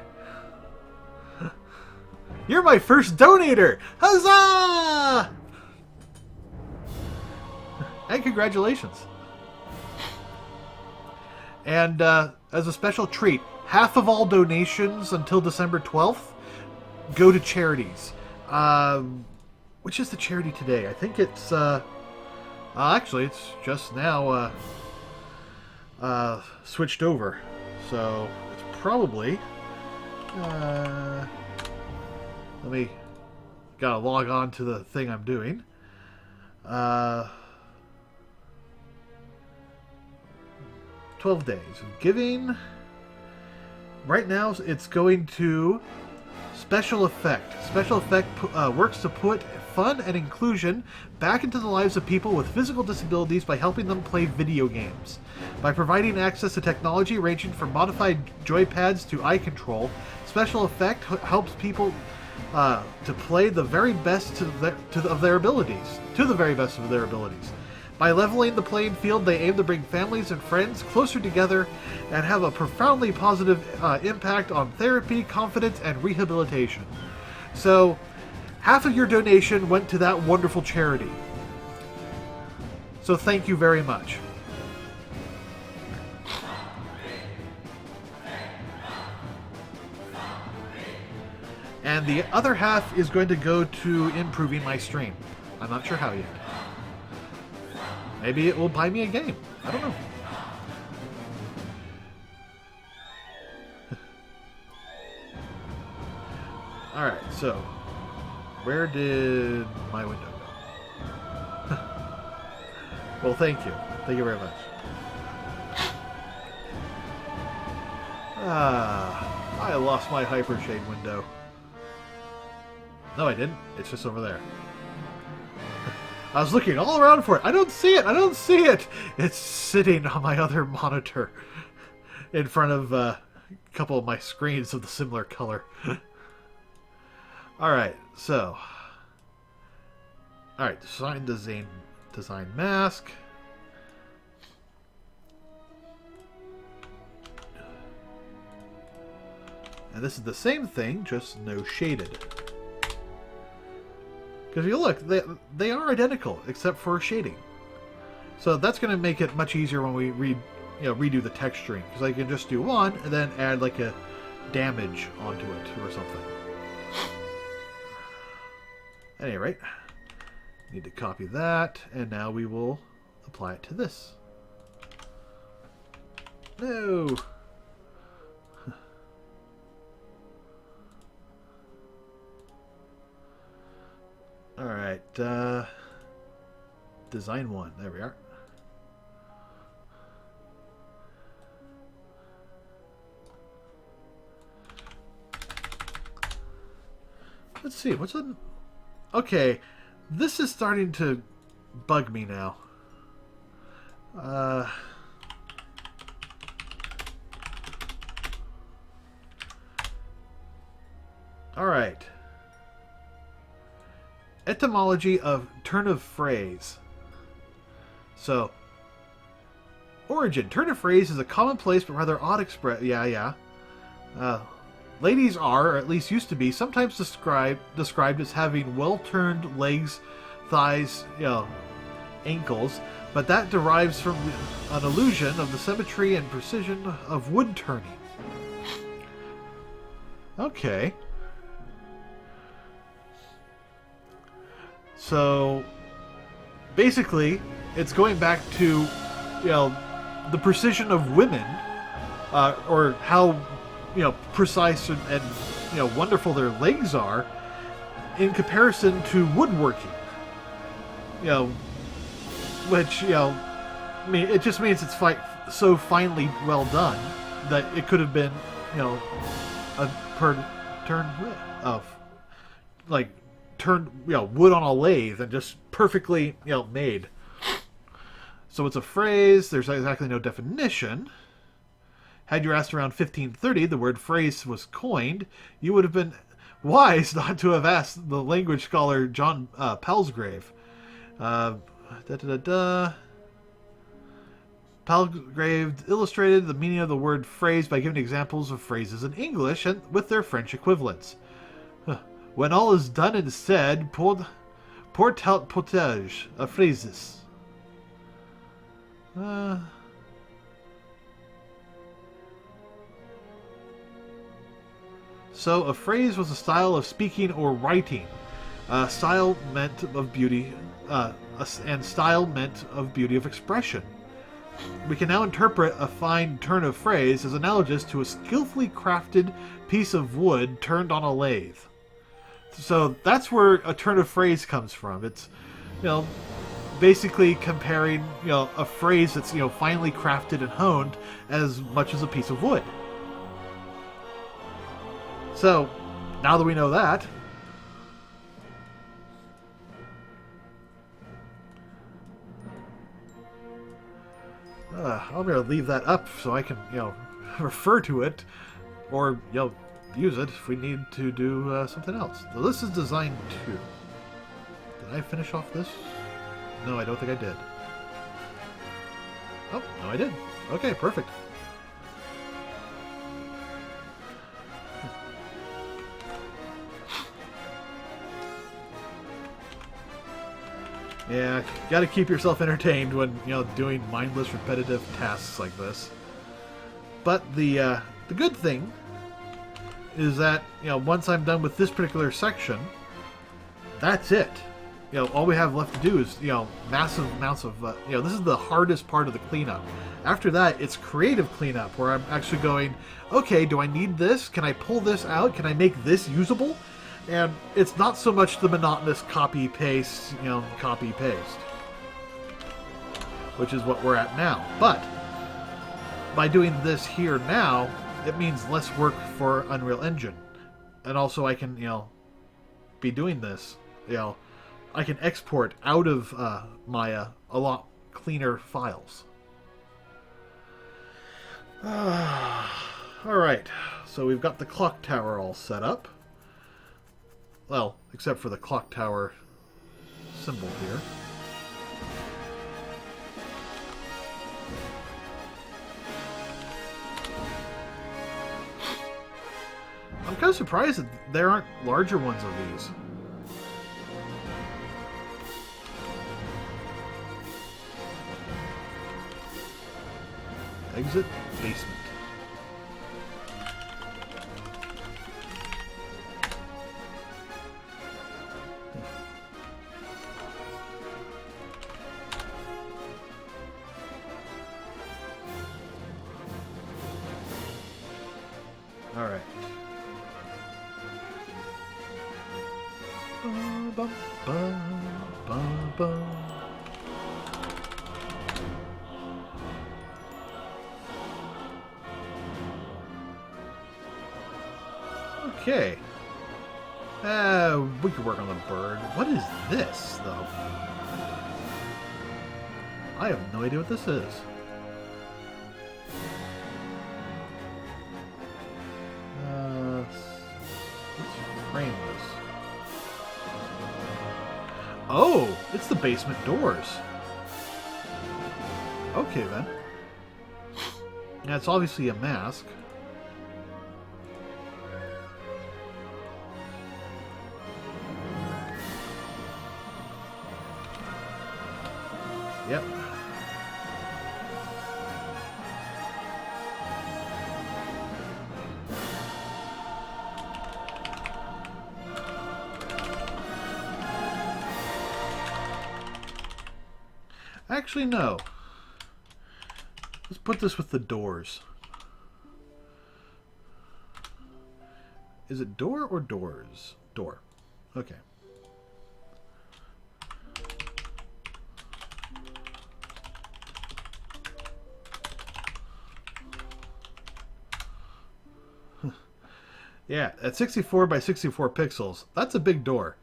You're my first donator! Huzzah! And congratulations. And as a special treat, half of all donations until December 12th go to charities. Which is the charity today? I think it's... actually, it's just now switched over. So, it's probably... let me... Gotta log on to the thing I'm doing. 12 days of giving. Right now, it's going to Special Effect. Special Effect works to put fun and inclusion back into the lives of people with physical disabilities by helping them play video games. By providing access to technology ranging from modified joypads to eye control, Special Effect helps people to play the very best of their abilities. By leveling the playing field, they aim to bring families and friends closer together and have a profoundly positive impact on therapy, confidence, and rehabilitation. So, half of your donation went to that wonderful charity. So thank you very much. And the other half is going to go to improving my stream. I'm not sure how yet. Maybe it will buy me a game. I don't know. Alright, so where did my window go? Well, thank you. Thank you very much. I lost my Hypershade window. No, I didn't. It's just over there. I was looking all around for it. I don't see it. I don't see it. It's sitting on my other monitor in front of a couple of my screens of the similar color. Alright, so. Alright, design mask. And this is the same thing, just no shaded. Because if you look, they are identical, except for shading. So that's going to make it much easier when we redo the texturing. Because I can just do one, and then add like a damage onto it, or something. At any rate, need to copy that, and now we will apply it to this. No! Alright, design 1. There we are. Let's see, what's on... Okay, this is starting to bug me now. Alright. Etymology of turn of phrase. So, origin. Turn of phrase is a commonplace but rather odd express. Yeah. Ladies are, or at least used to be, sometimes described as having well-turned legs, thighs, ankles, but that derives from an illusion of the symmetry and precision of wood turning. Okay. So, basically, it's going back to, the precision of women, or how, precise and wonderful their legs are in comparison to woodworking. Which, I mean, it just means it's so finely well done that it could have been, a turn of, like, turned, wood on a lathe and just perfectly, made. So it's a phrase. There's exactly no definition. Had you asked around 1530 the word phrase was coined, you would have been wise not to have asked the language scholar John Palsgrave. Palsgrave illustrated the meaning of the word phrase by giving examples of phrases in English and with their French equivalents. When all is done and said, pour tout potage, a phrases. So, a phrase was a style of speaking or writing. Style meant of beauty, and style meant of beauty of expression. We can now interpret a fine turn of phrase as analogous to a skillfully crafted piece of wood turned on a lathe. So that's where a turn of phrase comes from. It's, basically comparing, a phrase that's, finely crafted and honed as much as a piece of wood. So, now that we know that, I'm going to leave that up so I can, refer to it or, use it if we need to do something else. So this is design 2. Did I finish off this? No, I don't think I did. Oh, no, I did. Okay, perfect. Yeah, gotta keep yourself entertained when, doing mindless, repetitive tasks like this. But the good thing is that, once I'm done with this particular section, that's it. All we have left to do is, massive amounts of, this is the hardest part of the cleanup. After that, it's creative cleanup, where I'm actually going, okay, do I need this? Can I pull this out? Can I make this usable? And it's not so much the monotonous copy-paste, copy-paste. Which is what we're at now. But, by doing this here now, it means less work for Unreal Engine. And also I can, be doing this, I can export out of Maya a lot cleaner files. Alright, so we've got the clock tower all set up. Well, except for the clock tower symbol here. I'm kind of surprised that there aren't larger ones of these. Exit basement. All right. Ba, ba, ba, ba. Okay. We could work on the bird. What is this, though? I have no idea what this is. Let's frame this. of basement doors. Okay, then. Yeah, it's obviously a mask. Yep. Actually, no. Let's put this with the doors. Is it door or doors? Door. Okay. Yeah, at 64 by 64 pixels, that's a big door.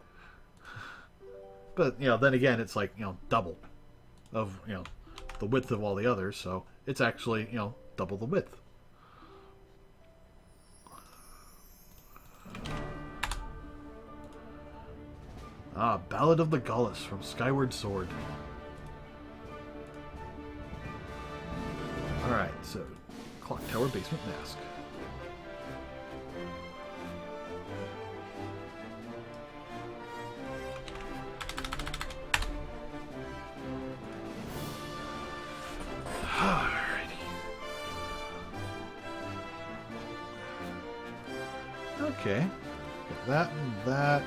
But, you know, then again, it's like, you know, double of, you know, the width of all the others, so it's actually, you know, double the width. Ah, Ballad of the Gullus from Skyward Sword. Alright, so Clock Tower Basement Mask. Okay, that and that.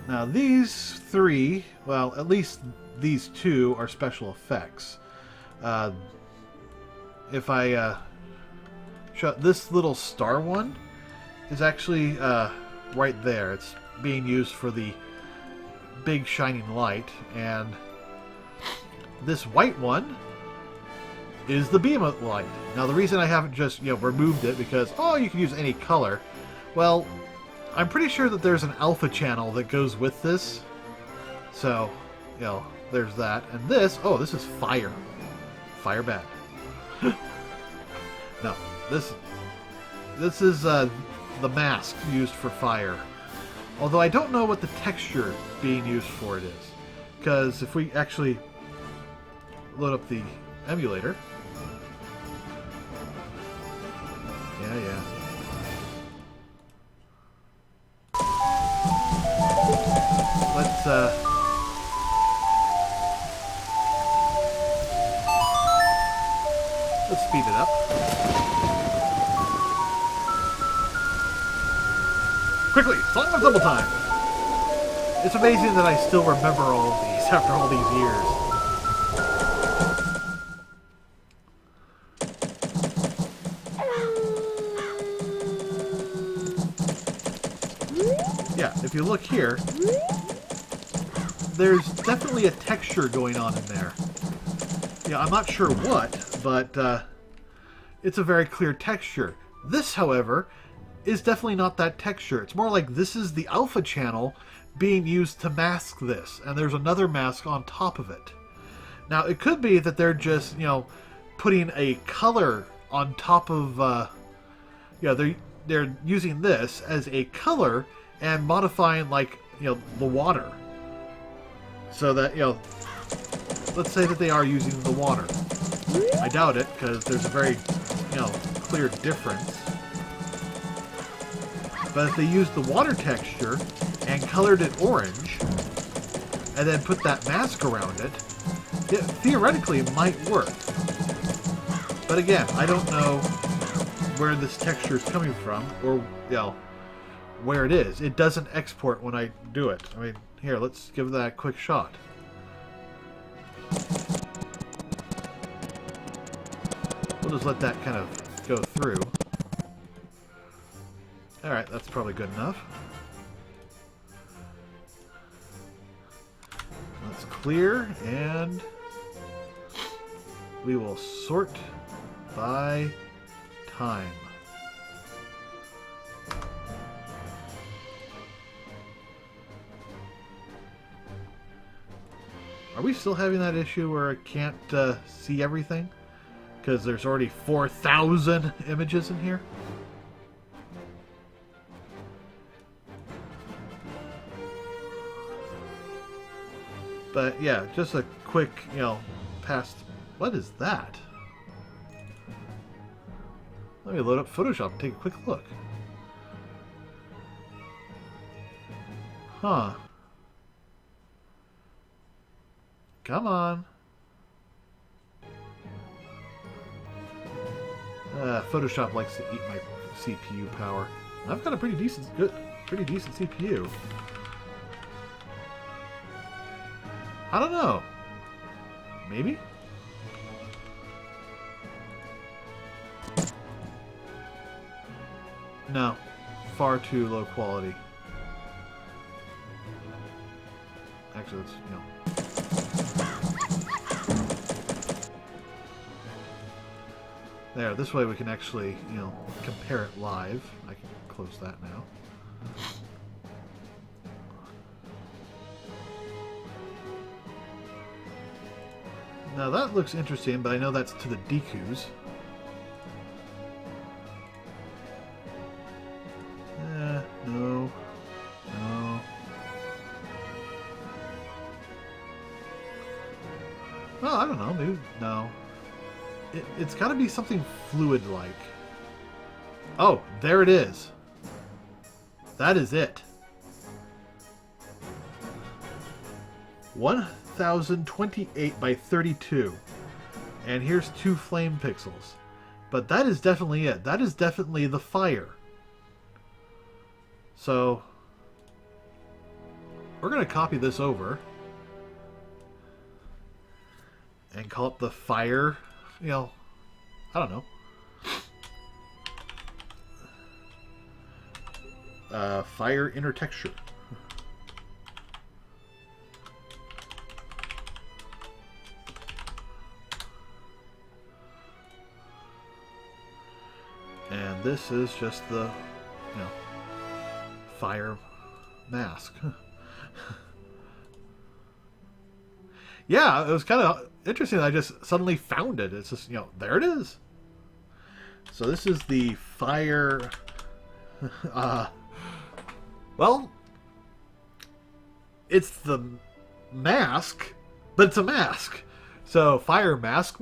Now these three, well, at least these two are special effects. If I show this little star one is actually right there. It's being used for the big shining light, and this white one is the beam of light. Now the reason I haven't just, you know, removed it because, oh, you can use any color. Well, I'm pretty sure that there's an alpha channel that goes with this. So, you know, there's that. And this, oh, this is fire. Fire bad. No, this is the mask used for fire. Although I don't know what the texture being used for it is. Because if we actually load up the emulator. Yeah. Let's speed it up. Quickly, Song of Double Time. It's amazing that I still remember all of these after all these years. Yeah, if you look here, there's definitely a texture going on in there. Yeah, I'm not sure what, but it's a very clear texture. This, however, is definitely not that texture. It's more like this is the alpha channel being used to mask this, and there's another mask on top of it. Now, it could be that they're just, you know, putting a color on top of, they're using this as a color and modifying, like, you know, the water. So that, you know, let's say that they are using the water. I doubt it, because there's a very, you know, clear difference. But if they used the water texture and colored it orange, and then put that mask around it, it theoretically might work. But again, I don't know where this texture is coming from, or, you know, where it is. It doesn't export when I do it. I mean, here, let's give that a quick shot. We'll just let that kind of go through. Alright, that's probably good enough. Let's clear, and we will sort by time. Are we still having that issue where I can't see everything? Because there's already 4,000 images in here? But yeah, just a quick, past... What is that? Let me load up Photoshop and take a quick look. Huh. Come on. Photoshop likes to eat my CPU power. I've got a pretty decent CPU. I don't know. Maybe? No. Far too low quality. Actually, let's, There, this way we can actually, compare it live. I can close that now. Now that looks interesting, but I know that's to the Dekus. No. No. Well, I don't know. Maybe, no. It's got to be something fluid-like. Oh, there it is. That is it. 1028 by 32. And here's 2 flame pixels. But that is definitely it. That is definitely the fire. So, we're going to copy this over. And call it the fire... I don't know. Fire inner texture. And this is just the, fire mask. Yeah, it was kind of interesting. I just suddenly found it. It's just, there it is. So this is the fire... well, it's the mask, but it's a mask. So, fire mask?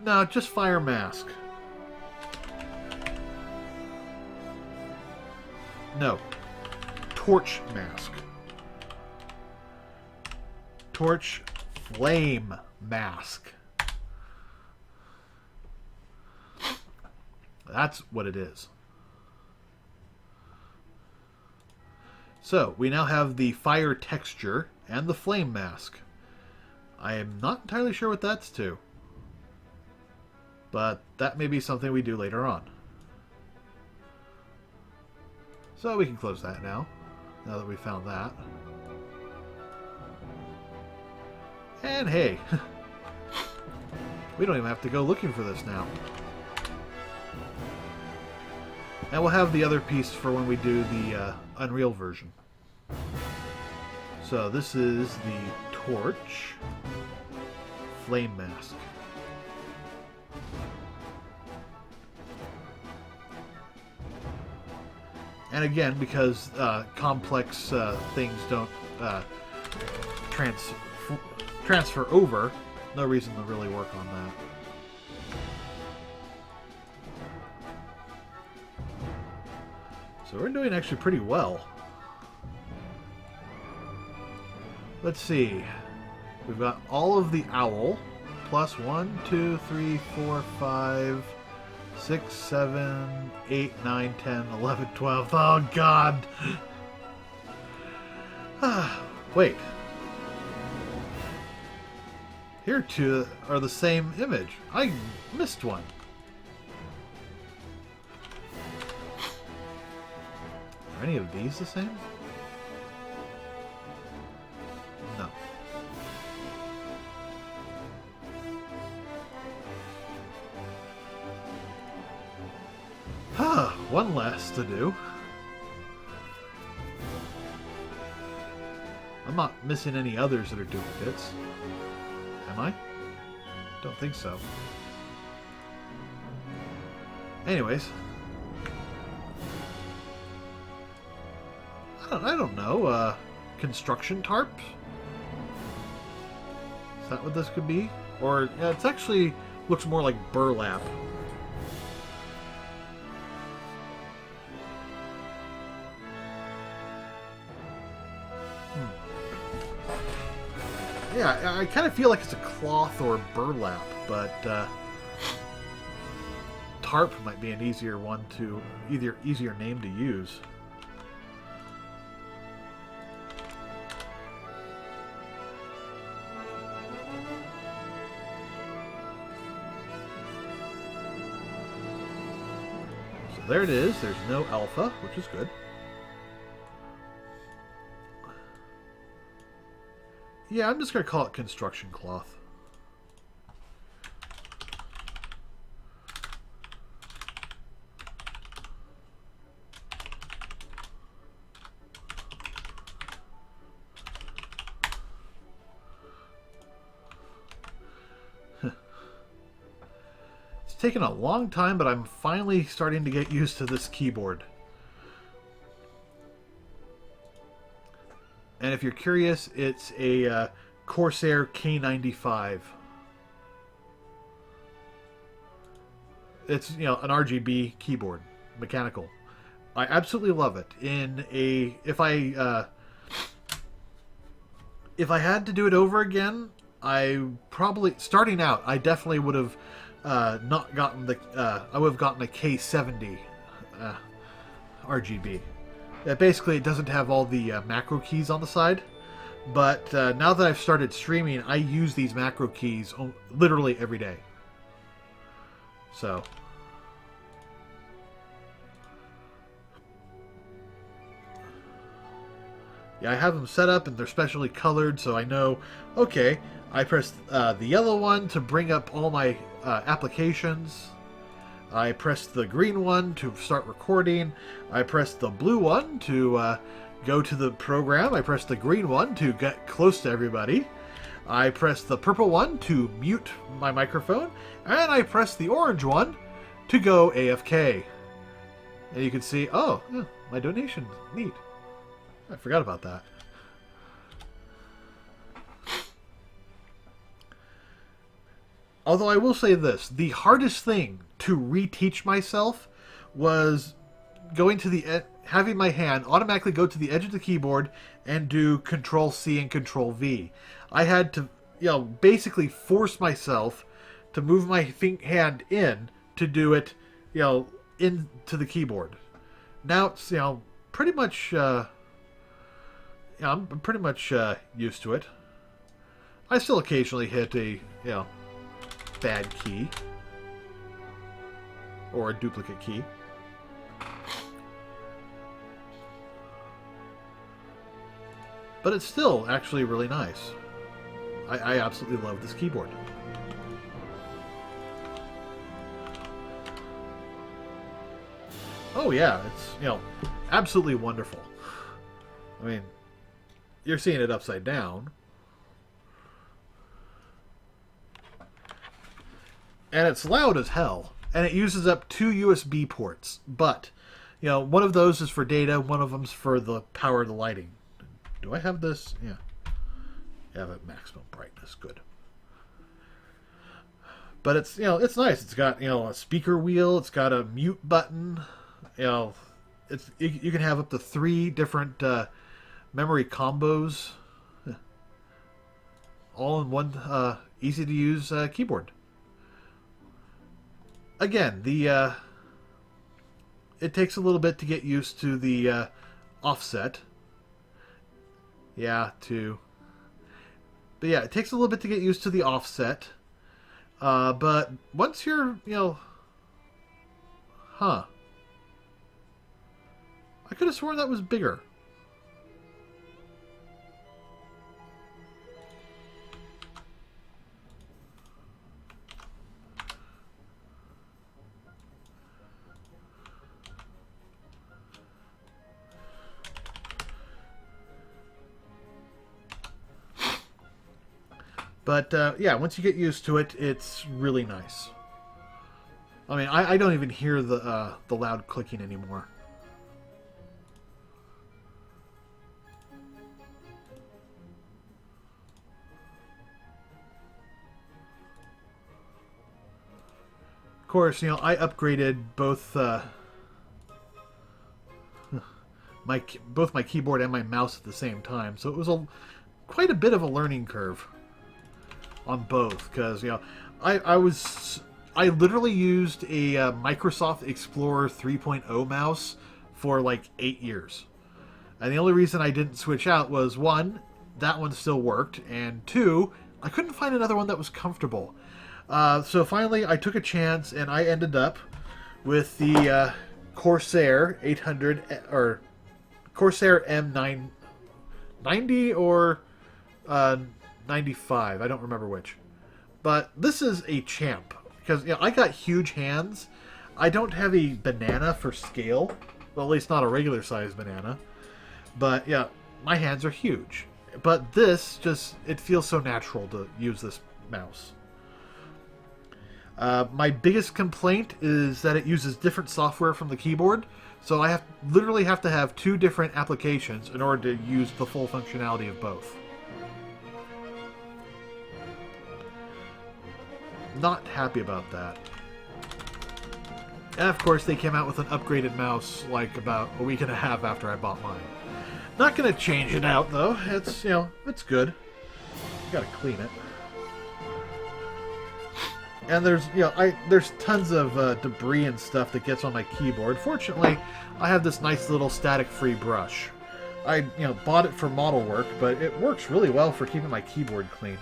No, just fire mask. No. Torch mask. Torch flame mask. That's what it is. So, we now have the fire texture and the flame mask. I am not entirely sure what that's to. But that may be something we do later on. So we can close that now that we found that. And hey, we don't even have to go looking for this now. And we'll have the other piece for when we do the Unreal version. So this is the torch flame mask. And again, because complex things don't transfer over, no reason to really work on that. So we're doing actually pretty well. Let's see. We've got all of the owl, plus 1, 2, 3, 4, 5... 6, 7, 8, 9, 10, 11, 12. Oh, God. Wait. Here two are the same image. I missed one. Are any of these the same? No. One less to do. I'm not missing any others that are duplicates. Am I? Don't think so. Anyways. I don't know. Construction tarp? Is that what this could be? Or yeah, it's actually looks more like burlap. Yeah, I kind of feel like it's a cloth or burlap, but tarp might be an easier one to easier name to use. So there it is. There's no alpha, which is good. Yeah, I'm just going to call it construction cloth. It's taken a long time, but I'm finally starting to get used to this keyboard. And if you're curious, it's a Corsair K95. It's, you know, an RGB keyboard, mechanical. I absolutely love it. If I had to do it over again, starting out, I definitely would have not gotten I would have gotten a K70 RGB. Basically, it doesn't have all the macro keys on the side, but now that I've started streaming, I use these macro keys literally every day. So, yeah, I have them set up and they're specially colored, so I know, okay, I press the yellow one to bring up all my applications. I press the green one to start recording. I press the blue one to go to the program. I press the green one to get close to everybody. I press the purple one to mute my microphone. And I press the orange one to go AFK. And you can see, oh, yeah, my donation. Neat. I forgot about that. Although I will say this, the hardest thing to reteach myself was going to having my hand automatically go to the edge of the keyboard and do Control C and Control V. I had to, basically force myself to move my hand in to do it, into the keyboard. Now it's, pretty much, I'm pretty much used to it. I still occasionally hit a, bad key or a duplicate key. But it's still actually really nice. I absolutely love this keyboard. Oh yeah, it's, absolutely wonderful. I mean, you're seeing it upside down. And it's loud as hell. And it uses up 2 USB ports. But, one of those is for data, one of them's for the power of the lighting. Do I have this? Yeah. I have it maximum brightness. Good. But it's, it's nice. It's got, a speaker wheel. It's got a mute button. You can have up to 3 different memory combos. All in one easy to use keyboard. Again, it takes a little bit to get used to the offset. But yeah, it takes a little bit to get used to the offset. But once you're, I could have sworn that was bigger. But, yeah, once you get used to it, it's really nice. I mean, I don't even hear the loud clicking anymore. course, you know, I upgraded both both my keyboard and my mouse at the same time, so it was quite a bit of a learning curve on both. Because you know, I literally used a Microsoft Explorer 3.0 mouse for like 8 years, and the only reason I didn't switch out was, one, that one still worked, and two, I couldn't find another one that was comfortable. So finally, I took a chance, and I ended up with the Corsair 800 or Corsair M990 or 95. I don't remember which. But this is a champ because, you know, I got huge hands. I don't have a banana for scale, well, at least not a regular size banana. But yeah, my hands are huge. But this just, it feels so natural to use this mouse. My biggest complaint is that it uses different software from the keyboard, so I literally have to have 2 different applications in order to use the full functionality of both. Not happy about that. And of course, they came out with an upgraded mouse like about a week and a half after I bought mine. Not gonna change it out though. It's, you know, it's good. You gotta clean it. And there's, you know, there's tons of debris and stuff that gets on my keyboard. Fortunately, I have this nice little static-free brush. I, you know, bought it for model work, but it works really well for keeping my keyboard clean.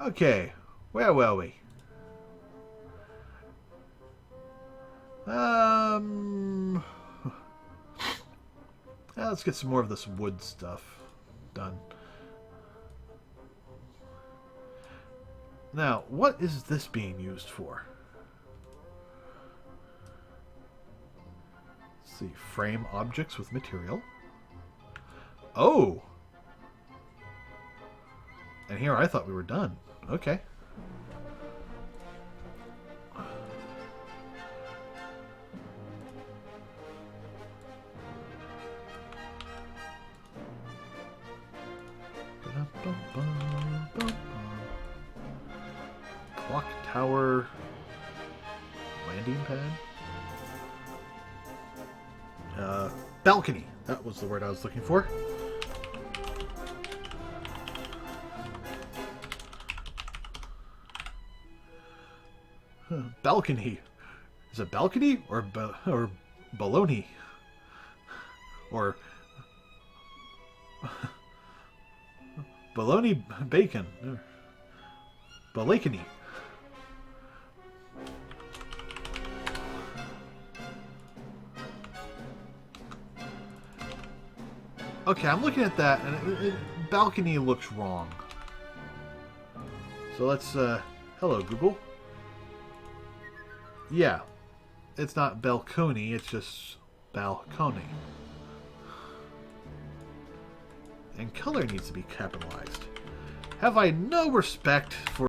Okay, where were we? Let's get some more of this wood stuff done. Now, what is this being used for? Let's see, frame objects with material. Oh! And here I thought we were done. Okay. Clock tower landing pad. Balcony. That was the word I was looking for. Balcony. Is it balcony or baloney? Or bologna bacon. Balacony. Okay, I'm looking at that, and balcony looks wrong. So let's, hello, Google. Yeah, it's not balcony, it's just balcony. And color needs to be capitalized. Have I no respect for